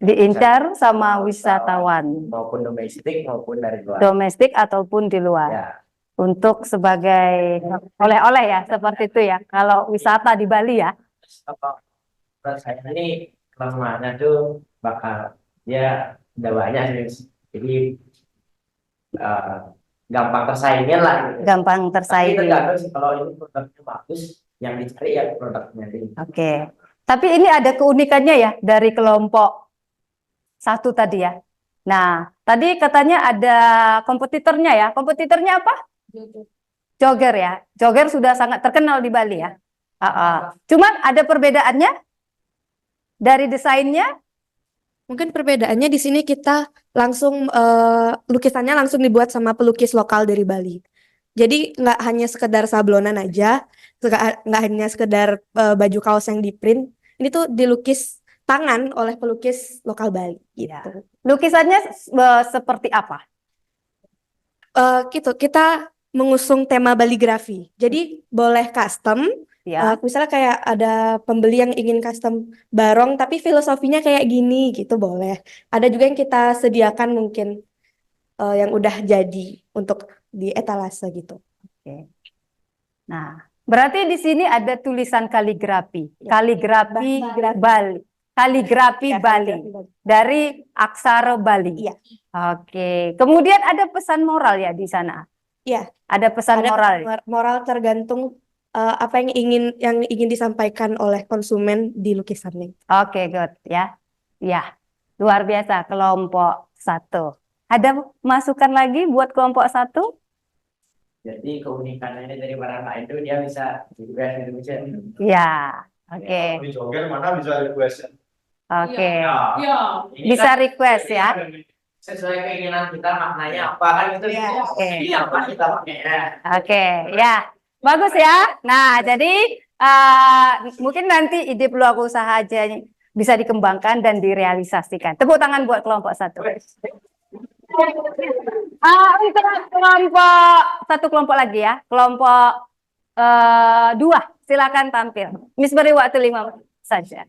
Diincar sama wisatawan, maupun domestik maupun dari luar. domestik ataupun di luar. Ya. Untuk sebagai oleh-oleh ya, seperti itu ya. Kalau wisata di Bali ya. Menurut saya ini kelemahannya tuh bakal dia udah banyak sih. Jadi gampang tersaingin lah gitu. Gampang Tapi tersaingi. tergantung sih kalau ini produknya bagus, yang dicari ya produknya ini. Oke. Tapi ini ada keunikannya ya dari kelompok 1 tadi ya. Nah, tadi katanya ada kompetitornya ya. Kompetitornya apa? Jogger ya. Jogger sudah sangat terkenal di Bali ya. Cuman ada perbedaannya dari desainnya. Mungkin perbedaannya di sini kita langsung lukisannya langsung dibuat sama pelukis lokal dari Bali. Jadi nggak hanya sekedar sablonan aja, nggak hanya sekedar baju kaos yang di print. Ini tuh dilukis tangan oleh pelukis lokal Bali gitu. Lukisannya seperti apa? Gitu, kita mengusung tema baligrafi. Jadi boleh custom. Misalnya kayak ada pembeli yang ingin custom barong tapi filosofinya kayak gini gitu boleh. Ada juga yang kita sediakan mungkin yang udah jadi untuk di etalase gitu. Oke. Nah, berarti di sini ada tulisan kaligrafi. Kaligrafi Bali. Kaligrafi Bali. Dari aksara Bali. Iya. Oke. Kemudian ada pesan moral ya di sana. Iya. Ada pesan moral. Moral tergantung apa yang ingin disampaikan oleh konsumen di lukisannya. Oke, good ya. Ya. Luar biasa kelompok 1. Ada masukan lagi buat kelompok 1? Jadi keunikannya dari barang lain itu dia bisa request Indonesia. Ya. Oke. Di Jogger mana bisa request? Oke. Ya. Bisa request ya. Sesuai keinginan kita maknanya apa kan itu Oke. apa kita pakainya. Oke, ya. Bagus ya. Nah, jadi mungkin nanti ide peluang usaha aja bisa dikembangkan dan direalisasikan. Tepuk tangan buat kelompok 1. Untuk satu kelompok lagi ya. Kelompok 2, silakan tampil. Miss beri waktu 5 menit saja.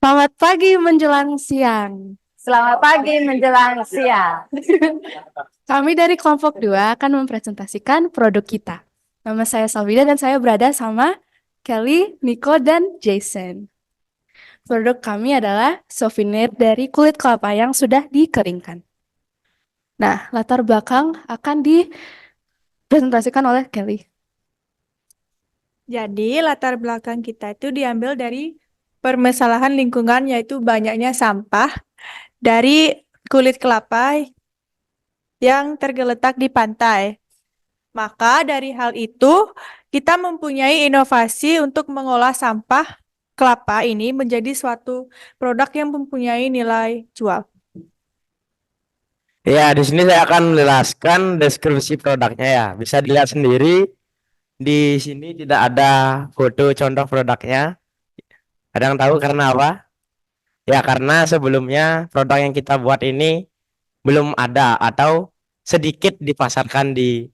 Selamat pagi menjelang siang. Selamat pagi menjelang siang. Kami dari kelompok 2 akan mempresentasikan produk kita. Nama saya Salvida dan saya berada sama Kelly, Nico, dan Jason. Produk kami adalah souvenir dari kulit kelapa yang sudah dikeringkan. Nah, latar belakang akan dipresentasikan oleh Kelly. Jadi latar belakang kita itu diambil dari permasalahan lingkungan, yaitu banyaknya sampah dari kulit kelapa yang tergeletak di pantai. Maka dari hal itu, kita mempunyai inovasi untuk mengolah sampah kelapa ini menjadi suatu produk yang mempunyai nilai jual. Ya, di sini saya akan menjelaskan deskripsi produknya ya. Bisa dilihat sendiri. Di sini tidak ada foto contoh produknya. Ada yang tahu karena apa? Ya, karena sebelumnya produk yang kita buat ini belum ada atau sedikit dipasarkan di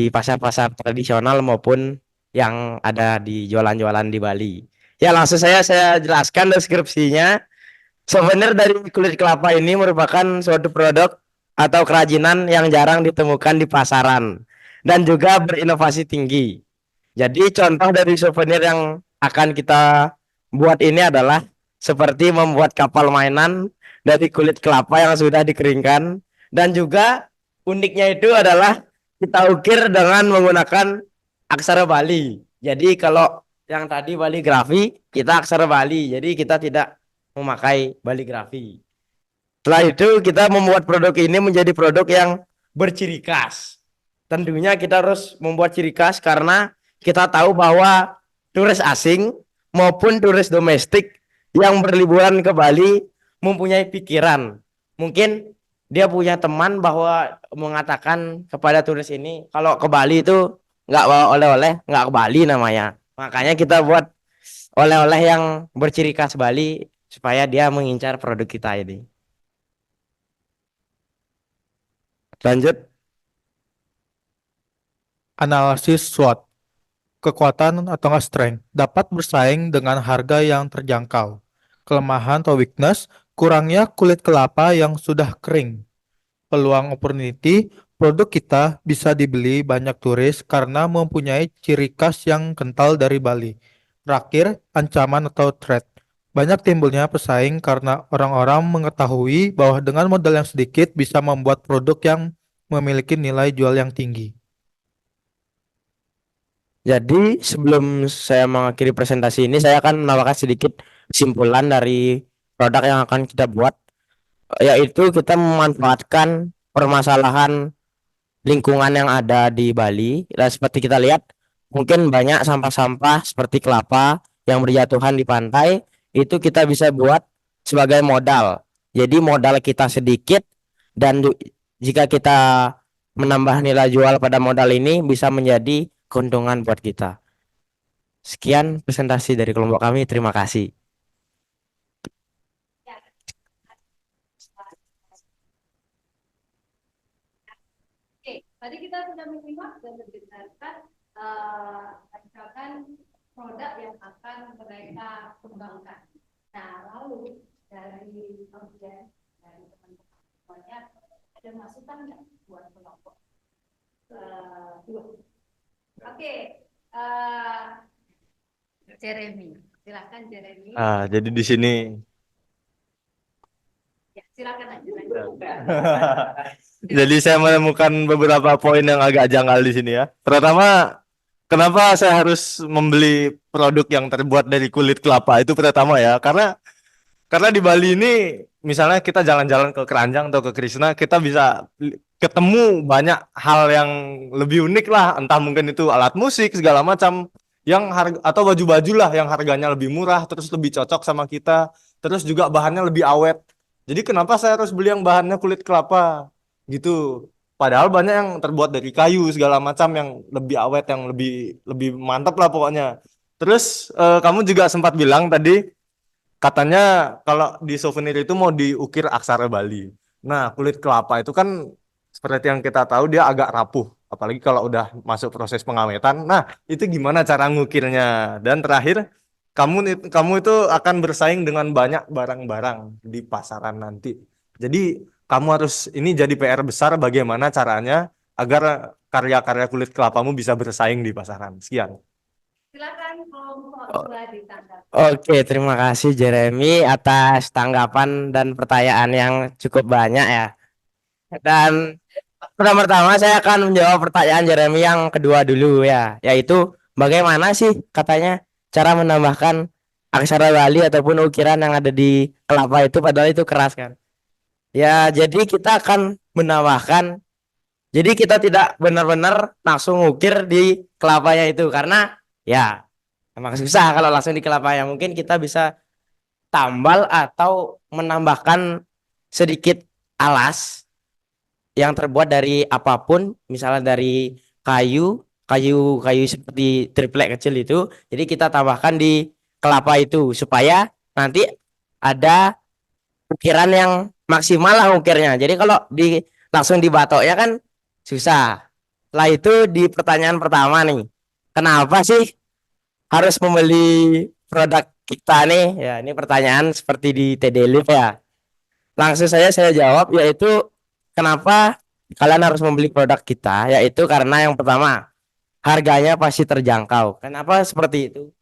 pasar-pasar tradisional maupun yang ada di jualan-jualan di Bali. Ya, langsung saya jelaskan deskripsinya. Souvenir dari kulit kelapa ini merupakan suatu produk atau kerajinan yang jarang ditemukan di pasaran dan juga berinovasi tinggi. Jadi contoh dari souvenir yang akan kita buat ini adalah seperti membuat kapal mainan dari kulit kelapa yang sudah dikeringkan, dan juga uniknya itu adalah kita ukir dengan menggunakan aksara Bali. Jadi kalau yang tadi baligrafi, kita aksara Bali. Jadi kita tidak memakai baligrafi. Setelah itu kita membuat produk ini menjadi produk yang berciri khas. Tentunya kita harus membuat ciri khas karena kita tahu bahwa turis asing maupun turis domestik yang berliburan ke Bali mempunyai pikiran. Mungkin dia punya teman bahwa mengatakan kepada turis ini, kalau ke Bali itu nggak bawa oleh-oleh, nggak ke Bali namanya. Makanya kita buat oleh-oleh yang berciri khas Bali supaya dia mengincar produk kita ini. Lanjut. Analisis SWOT. Kekuatan atau strength dapat bersaing dengan harga yang terjangkau. Kelemahan atau weakness, kurangnya kulit kelapa yang sudah kering. Peluang opportunity, produk kita bisa dibeli banyak turis karena mempunyai ciri khas yang kental dari Bali. Terakhir, ancaman atau threat. Banyak timbulnya pesaing karena orang-orang mengetahui bahwa dengan modal yang sedikit bisa membuat produk yang memiliki nilai jual yang tinggi. Jadi sebelum saya mengakhiri presentasi ini, saya akan menambahkan sedikit kesimpulan dari produk yang akan kita buat, yaitu kita memanfaatkan permasalahan lingkungan yang ada di Bali. Dan seperti kita lihat, mungkin banyak sampah-sampah seperti kelapa yang berjatuhan di pantai, itu kita bisa buat sebagai modal. Jadi modal kita sedikit, dan jika kita menambah nilai jual pada modal ini bisa menjadi keuntungan buat kita. Sekian presentasi dari kelompok kami. Terima kasih. Oke, tadi kita sudah menyimak dan mendengarkan misalkan produk yang akan mereka kembangkan. Nah, lalu dari kemudian dari teman-teman semuanya ada masukan nggak buat kelompok dua? Oke, Jeremy, silakan Jeremy. Jadi di sini Ya, silakan aja. jadi saya menemukan beberapa poin yang agak janggal di sini ya. Pertama, kenapa saya harus membeli produk yang terbuat dari kulit kelapa? Itu pertama ya, karena di Bali ini misalnya kita jalan-jalan ke Keranjang atau ke Krishna, kita bisa ketemu banyak hal yang lebih unik lah, entah mungkin itu alat musik segala macam yang harga atau baju-baju lah yang harganya lebih murah, terus lebih cocok sama kita, terus juga bahannya lebih awet. Jadi kenapa saya harus beli yang bahannya kulit kelapa gitu? Padahal banyak yang terbuat dari kayu segala macam yang lebih awet, yang lebih mantap lah pokoknya. Terus kamu juga sempat bilang tadi katanya kalau di souvenir itu mau diukir aksara Bali. Nah, kulit kelapa itu kan seperti yang kita tahu dia agak rapuh, apalagi kalau udah masuk proses pengawetan. Nah, itu gimana cara ngukirnya? Dan terakhir, kamu itu akan bersaing dengan banyak barang-barang di pasaran nanti. Jadi kamu harus ini jadi PR besar bagaimana caranya agar karya-karya kulit kelapamu bisa bersaing di pasaran. Sekian. Silakan kelompok dua ditanggapi. Oke, terima kasih Jeremy atas tanggapan dan pertanyaan yang cukup banyak ya. Dan pertama saya akan menjawab pertanyaan Jeremy yang kedua dulu ya, yaitu bagaimana sih katanya cara menambahkan aksara Bali ataupun ukiran yang ada di kelapa itu padahal itu keras kan. Ya, jadi kita akan menambahkan, jadi kita tidak benar-benar langsung ngukir di kelapanya itu karena ya emang susah kalau langsung di kelapanya. Mungkin kita bisa tambal atau menambahkan sedikit alas yang terbuat dari apapun, misalnya dari kayu seperti triplek kecil itu. Jadi kita tambahkan di kelapa itu supaya nanti ada ukiran yang maksimal lah ukirnya. Jadi kalau langsung di batoknya kan susah. Setelah itu di pertanyaan pertama nih, kenapa sih harus membeli produk kita nih? Ya, ini pertanyaan seperti di TD Live ya. Langsung saya jawab, yaitu kenapa kalian harus membeli produk kita, yaitu karena yang pertama harganya pasti terjangkau. Kenapa seperti itu?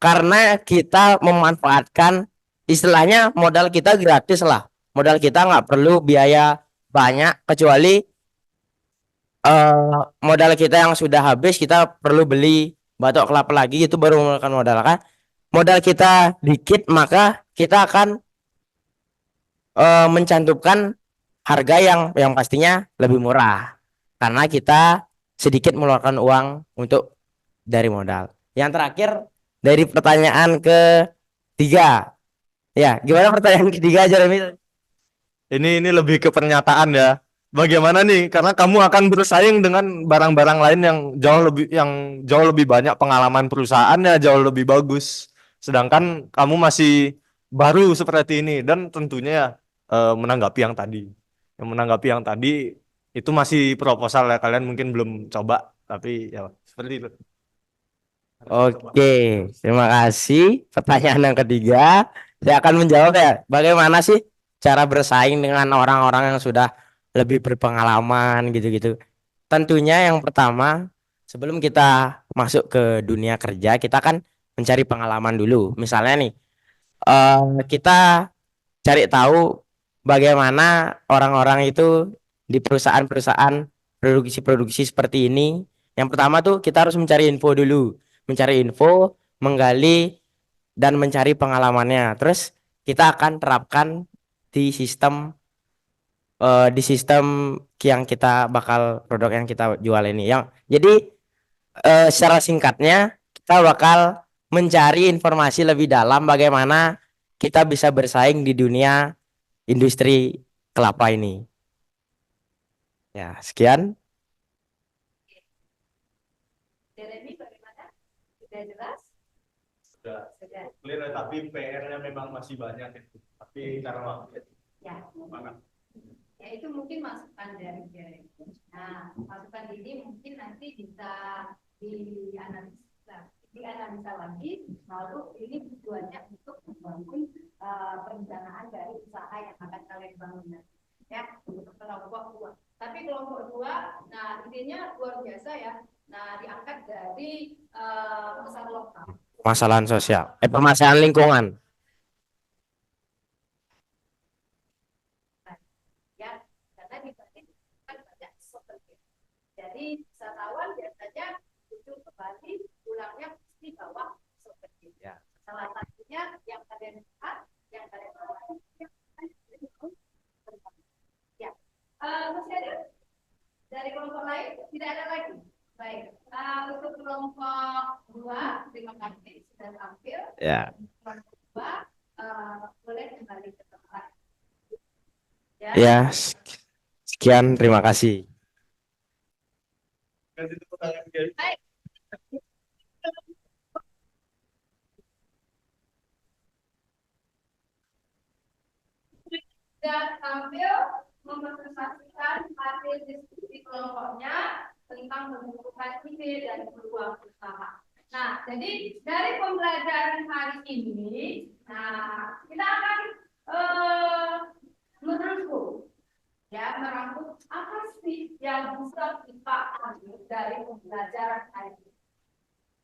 Karena kita memanfaatkan istilahnya modal kita gratis lah. Modal kita nggak perlu biaya banyak kecuali modal kita yang sudah habis kita perlu beli batok kelapa lagi, itu baru menggunakan modal kan. Modal kita dikit maka kita akan mencantumkan harga yang pastinya lebih murah karena kita sedikit mengeluarkan uang untuk dari modal. Yang terakhir dari pertanyaan ketiga, ya gimana pertanyaan ketiga Jeremy? Ini lebih ke pernyataan ya. Bagaimana nih? Karena kamu akan bersaing dengan barang-barang lain yang jauh lebih banyak pengalaman perusahaannya, jauh lebih bagus. Sedangkan kamu masih baru seperti ini dan tentunya ya menanggapi yang tadi. Yang menanggapi yang tadi itu masih proposal ya, kalian mungkin belum coba, tapi ya seperti itu. Oke, terima kasih. Pertanyaan yang ketiga, saya akan menjawab ya. Bagaimana sih cara bersaing dengan orang-orang yang sudah lebih berpengalaman gitu-gitu? Tentunya yang pertama, sebelum kita masuk ke dunia kerja, kita kan mencari pengalaman dulu. Misalnya nih, kita cari tahu bagaimana orang-orang itu di perusahaan-perusahaan produksi-produksi seperti ini, yang pertama tuh kita harus mencari info dulu, menggali dan mencari pengalamannya. Terus kita akan terapkan di sistem yang kita bakal produk yang kita jual ini. Jadi secara singkatnya kita bakal mencari informasi lebih dalam bagaimana kita bisa bersaing di dunia industri kelapa ini. Ya, sekian. Jeremy bagaimana? Sudah jelas? Sudah Sudah. clear, tapi PR-nya memang masih banyak itu. Tapi karena waktu Ya. mana? Ya itu mungkin masukan dari Jeremy. Nah, masukan ini mungkin nanti bisa dianalisa lagi, lalu ini tujuannya untuk membangun perencanaan dari usaha yang akan kalian bangun nanti. Ya, untuk kelompok 2. Tapi kelompok 2, nah idenya luar biasa ya. Nah, diangkat dari masalah lokal. Permasalahan sosial, permasalahan lingkungan. Ya, karena di Bali kan banyak seperti. Jadi wisatawan biasanya kunjung ke Bali, pulangnya pasti bawa seperti. Ya. Salah satunya yang kalian lihat, yang kalian bawa. Ya, masih ada dari kelompok lain? Tidak ada lagi. Baik, untuk kelompok 2, terima kasih sudah tampil. Ya. Kelompok 2 boleh kembali ke tempat. Ya, sekian, terima kasih. Baik. Dan tampil mempresentasikan hasil diskusi kelompoknya tentang menentukan ide dan peluang usaha. Nah, jadi dari pembelajaran hari ini, nah kita akan merangkum apa sih yang bisa kita ambil dari pembelajaran hari ini.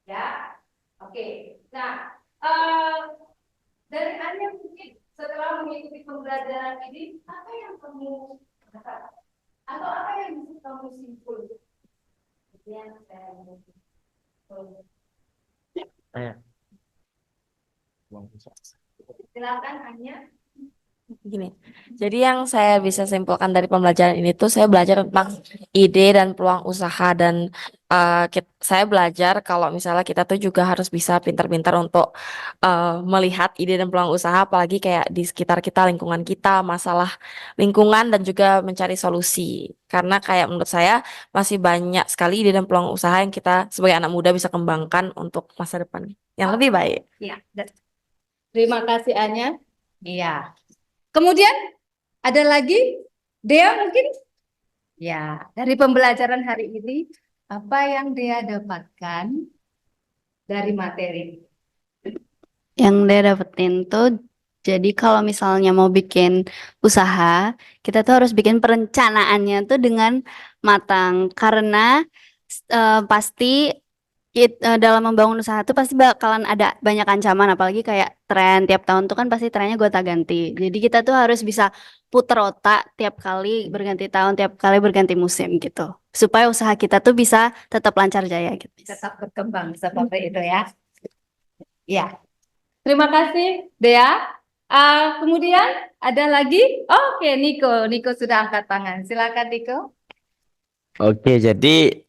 Ya, oke. Nah, dari Anda mungkin setelah mengikuti pembelajaran ini, apa yang kamu katakan? Atau apa yang bisa kamu simpulkan? Yang saya silakan Anya. Gini, jadi yang saya bisa simpulkan dari pembelajaran ini tuh saya belajar tentang ide dan peluang usaha dan saya belajar kalau misalnya kita tuh juga harus bisa pintar-pintar untuk melihat ide dan peluang usaha, apalagi kayak di sekitar kita, lingkungan kita, masalah lingkungan dan juga mencari solusi. Karena kayak menurut saya masih banyak sekali ide dan peluang usaha yang kita sebagai anak muda bisa kembangkan untuk masa depan yang lebih baik. Iya, terima kasih Anya. Iya. Kemudian ada lagi, Dea mungkin? Ya, dari pembelajaran hari ini, apa yang Dea dapatkan dari materi? Yang dia dapetin tuh, jadi kalau misalnya mau bikin usaha, kita tuh harus bikin perencanaannya tuh dengan matang. Karena pasti dalam membangun usaha tuh pasti bakalan ada banyak ancaman, apalagi kayak tren tiap tahun tuh kan pasti trennya gonta-ganti. Jadi kita tuh harus bisa puter otak tiap kali berganti tahun, tiap kali berganti musim gitu. Supaya usaha kita tuh bisa tetap lancar jaya gitu. Tetap berkembang seperti itu ya. Ya. Terima kasih Dea. Kemudian ada lagi? Oke, Niko sudah angkat tangan. Silakan Niko. Oke, jadi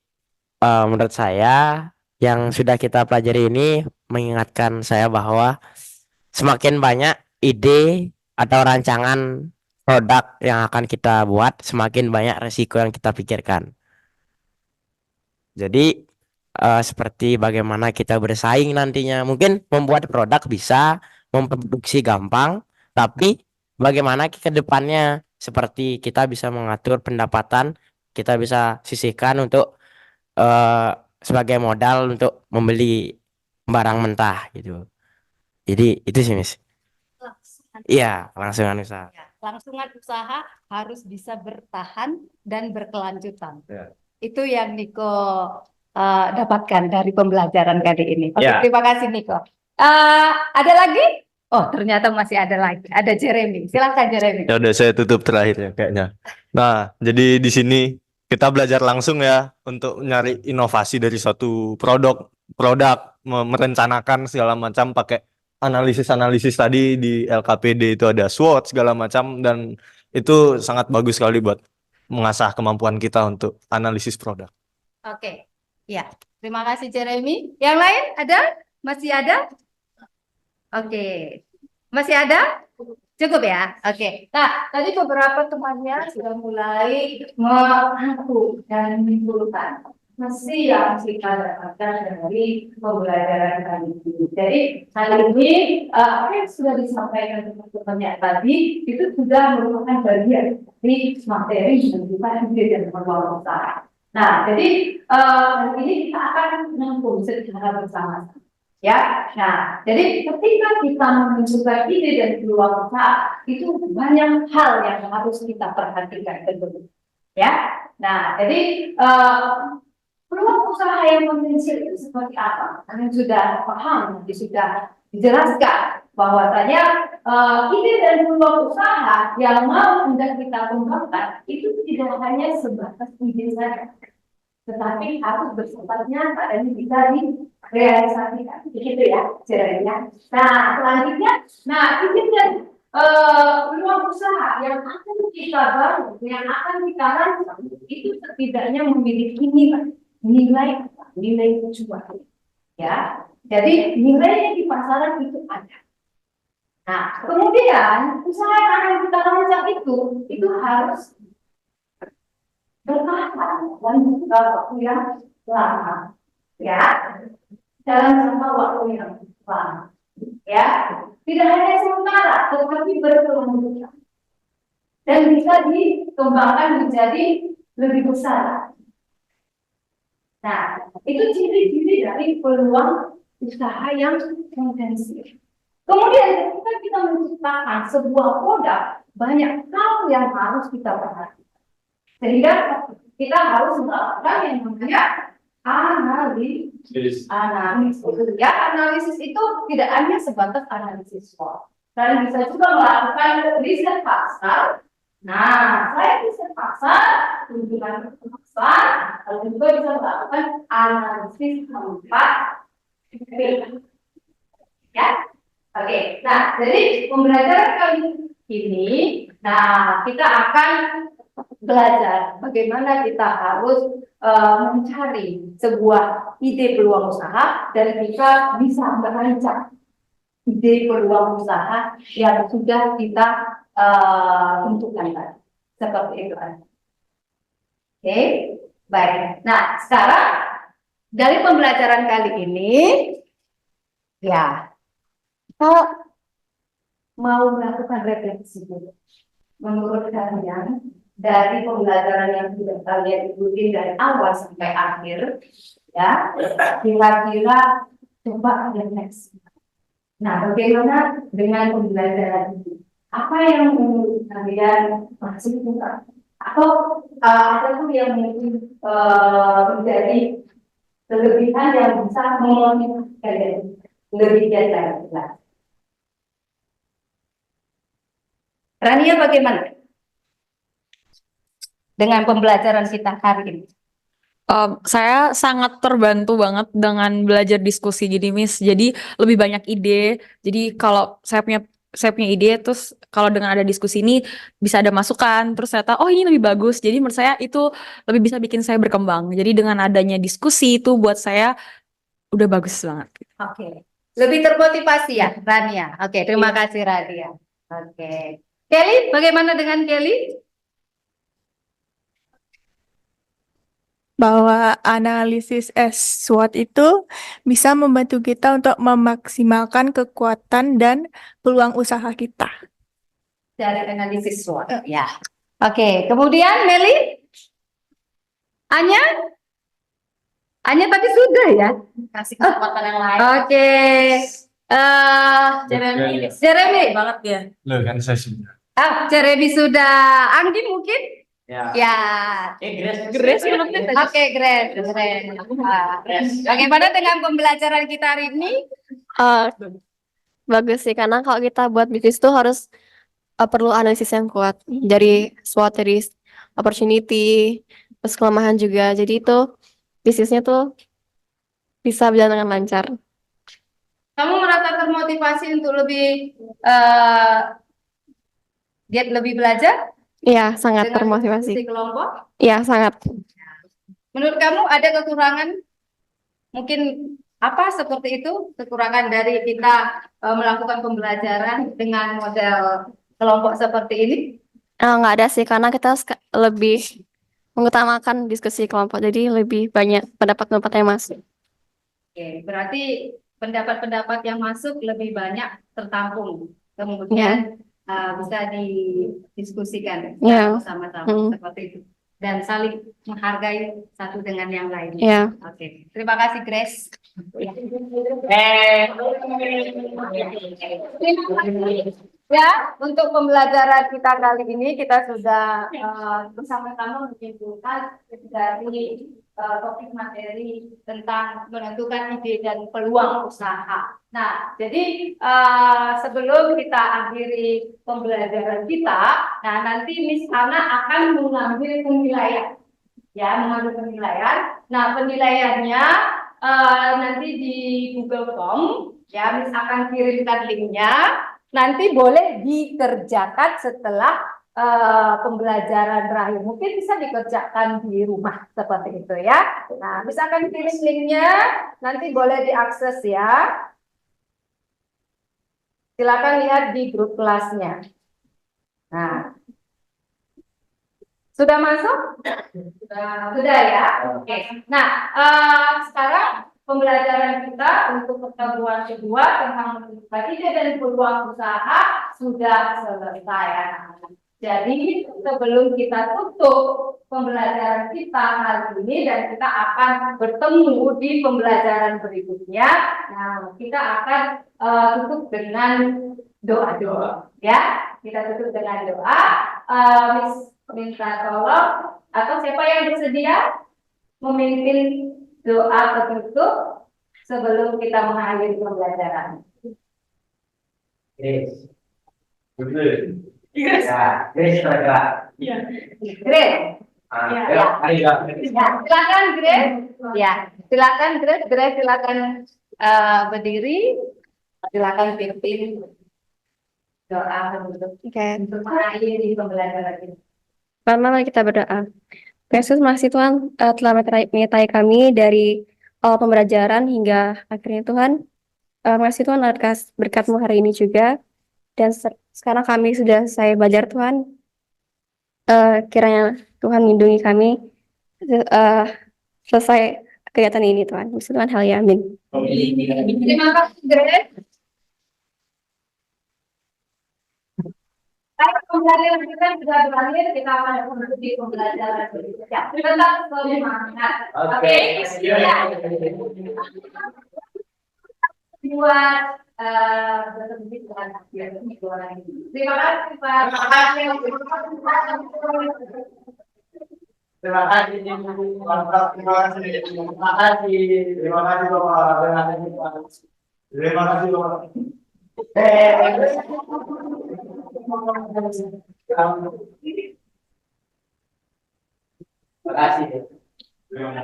menurut saya yang sudah kita pelajari ini mengingatkan saya bahwa semakin banyak ide atau rancangan produk yang akan kita buat, semakin banyak resiko yang kita pikirkan. Jadi seperti bagaimana kita bersaing nantinya. Mungkin membuat produk bisa, memproduksi gampang, tapi bagaimana ke depannya, seperti kita bisa mengatur pendapatan, kita bisa sisihkan untuk sebagai modal untuk membeli barang mentah gitu. Jadi itu sih, Miss. Iya, langsungan usaha. Ya, langsungan usaha harus bisa bertahan dan berkelanjutan. Ya. Itu yang Niko dapatkan dari pembelajaran kali ini. Oke, Ya. terima kasih Niko. Ada lagi? Oh, ternyata masih ada lagi. Ada Jeremy. Silakan Jeremy. Ya udah, saya tutup terakhir ya kayaknya. Nah, jadi di sini kita belajar langsung ya untuk nyari inovasi dari suatu produk merencanakan segala macam pakai analisis tadi di LKPD itu ada SWOT segala macam dan itu sangat bagus sekali buat mengasah kemampuan kita untuk analisis produk. Oke, ya. Terima kasih Jeremy. Yang lain ada? Masih ada? Oke. Masih ada? Cukup ya? Oke. Nah, tadi beberapa temannya sudah mulai mengaku dan menyimpulkan mesti yang kita dapatkan dari pembelajaran kali ini. Jadi, kali ini apa yang sudah disampaikan teman-temannya tadi itu sudah merupakan bagian dari materi yang kita ide dan peluang usaha. Nah, jadi hari ini kita akan menyambung secara bersama-sama. Ya, nah, jadi ketika kita menunjukkan ide dan peluang usaha, itu banyak hal yang harus kita perhatikan tentunya. Ya, nah, jadi peluang usaha yang potensial itu seperti apa? Kalian sudah paham, nanti sudah dijelaskan bahwasanya ide dan peluang usaha yang mau hendak kita kembangkan itu tidak hanya sebatas ide saja, tetapi harus bersifat nyata dan bisa direalisasikan, begitu ya caranya. Nah, selanjutnya, ide dan peluang usaha yang akan kita bangun, yang akan kita rancang itu setidaknya memiliki nilai jual, ya. Jadi nilainya di pasaran itu ada. Nah, kemudian usaha yang akan kita rancang itu harus bertahan dalam waktu yang lama, ya, dalam jangka waktu yang lama, ya, tidak hanya sementara, tetapi berkelanjutan dan bisa dikembangkan menjadi lebih besar. Nah, itu ciri-ciri dari peluang usaha yang potensial. Kemudian ketika kita menciptakan sebuah produk, banyak hal yang harus kita perhatikan. Sehingga kita harus melakukan yang namanya analisis. Ya, analisis itu tidak hanya sebatas analisis SWOT. Kalian bisa juga melakukan riset pasar. Nah, selain riset pasar, kunjungan pasar, kalian juga bisa melakukan analisis tempat. Ya, oke. Nah, jadi pembelajaran kali ini, kita akan belajar bagaimana kita harus mencari sebuah ide peluang usaha dan kita bisa merancang ide peluang usaha yang sudah kita tentukan tadi. Seperti itu. Oke, baik. Nah, sekarang dari pembelajaran kali ini, ya, kita mau melakukan refleksi. Menurut kalian, dari pembelajaran yang sudah kalian ikuti dari awal sampai akhir, ya, kira-kira coba refleksi. Nah, bagaimana dengan pembelajaran ini? Apa yang menurut kalian masih kurang? Atau ada tuh yang mungkin menjadi kelebihan yang bisa memotivasi kalian lebih giat lagi? Rania, bagaimana dengan pembelajaran kita hari ini? Saya sangat terbantu banget dengan belajar diskusi jadi Miss. Jadi lebih banyak ide. Jadi kalau saya punya ide, terus kalau dengan ada diskusi ini bisa ada masukan. Terus ternyata oh ini lebih bagus. Jadi menurut saya itu lebih bisa bikin saya berkembang. Jadi dengan adanya diskusi itu buat saya udah bagus banget. Oke, lebih termotivasi ya Rania. Oke, terima kasih Rania. Oke, Kelly, bagaimana dengan Kelly? Bahwa analisis SWOT itu bisa membantu kita untuk memaksimalkan kekuatan dan peluang usaha kita. Dari analisis SWOT, ya. Oke, kemudian Meli? Anya tadi sudah ya? Kasih kesempatan yang lain. Oke. Jeremy. Banget ya. Loh kan saya sudah. Jeremy sudah. Anggi mungkin? Ya. Grace. Oke, Grace. Bagaimana dengan pembelajaran kita hari ini? Bagus sih, karena kalau kita buat bisnis tuh harus perlu analisis yang kuat dari SWOT, dari opportunity, plus kelemahan juga. Jadi itu bisnisnya tuh bisa berjalan dengan lancar. Kamu merasa termotivasi untuk lebih giat lebih belajar Iya, sangat dengan termotivasi. diskusi kelompok? Iya, sangat. Menurut kamu ada kekurangan? Mungkin apa seperti itu kekurangan dari kita melakukan pembelajaran dengan model kelompok seperti ini? Nggak ada sih, karena kita lebih mengutamakan diskusi kelompok, jadi lebih banyak pendapat-pendapat yang masuk. Oke, berarti pendapat-pendapat yang masuk lebih banyak tertampung, kemudian bisa didiskusikan Iya. bersama-sama seperti itu, dan saling menghargai satu dengan yang lain. Iya. Oke, terima kasih Grace. Ya, untuk pembelajaran kita kali ini kita sudah bersama-sama menyimpulkan dari topik materi tentang menentukan ide dan peluang usaha. Nah, jadi sebelum kita akhiri pembelajaran kita, nah nanti Miss Hana akan mengambil penilaian, ya, mengambil penilaian. Nah, penilaiannya nanti di Google Form, ya, Miss akan kirimkan linknya. Nanti boleh dikerjakan setelah pembelajaran terakhir. Mungkin bisa dikerjakan di rumah seperti itu ya. Nah, Miss akan kirim linknya, nanti boleh diakses ya. Silakan lihat di grup kelasnya. Nah, sudah masuk? Sudah ya. Oke. Nah, sekarang pembelajaran kita untuk pertemuan kedua tentang menentukan ide dan peluang usaha sudah selesai. Jadi sebelum kita tutup pembelajaran kita hari ini dan kita akan bertemu di pembelajaran berikutnya, nah kita akan tutup dengan doa-doa, ya. Kita tutup dengan doa. Miss minta tolong atau siapa yang bersedia memimpin doa penutup sebelum kita mengakhiri pembelajaran. Grace. Betul. Ya, Grace bergerak. Iya. Grace. Ya, ayo. Ya, silakan Grace. Ya, silakan Grace. Grace silakan berdiri. Silakan pimpin doa penutup untuk mengakhiri pembelajaran ini. Pertama, mari kita berdoa. Yesus, makasih Tuhan telah menyertai kami dari awal pembelajaran hingga akhirnya Tuhan. Makasih Tuhan atas berkat-Mu hari ini juga. Dan sekarang kami sudah selesai belajar Tuhan. Kiranya Tuhan lindungi kami selesai kegiatan ini Tuhan. Puji Tuhan, haleluya, amin. Terima kasih Grace. Pembelajaran kita sudah berakhir, kita akan menuju pembelajaran berikutnya. Tetap semangat. Oke. Buat bertemu dengan terima kasih Pak. Terima kasih. Terima kasih. Terima kasih Bapak. Terima kasih Bapak. Terima kasih. Terima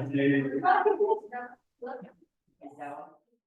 kasih.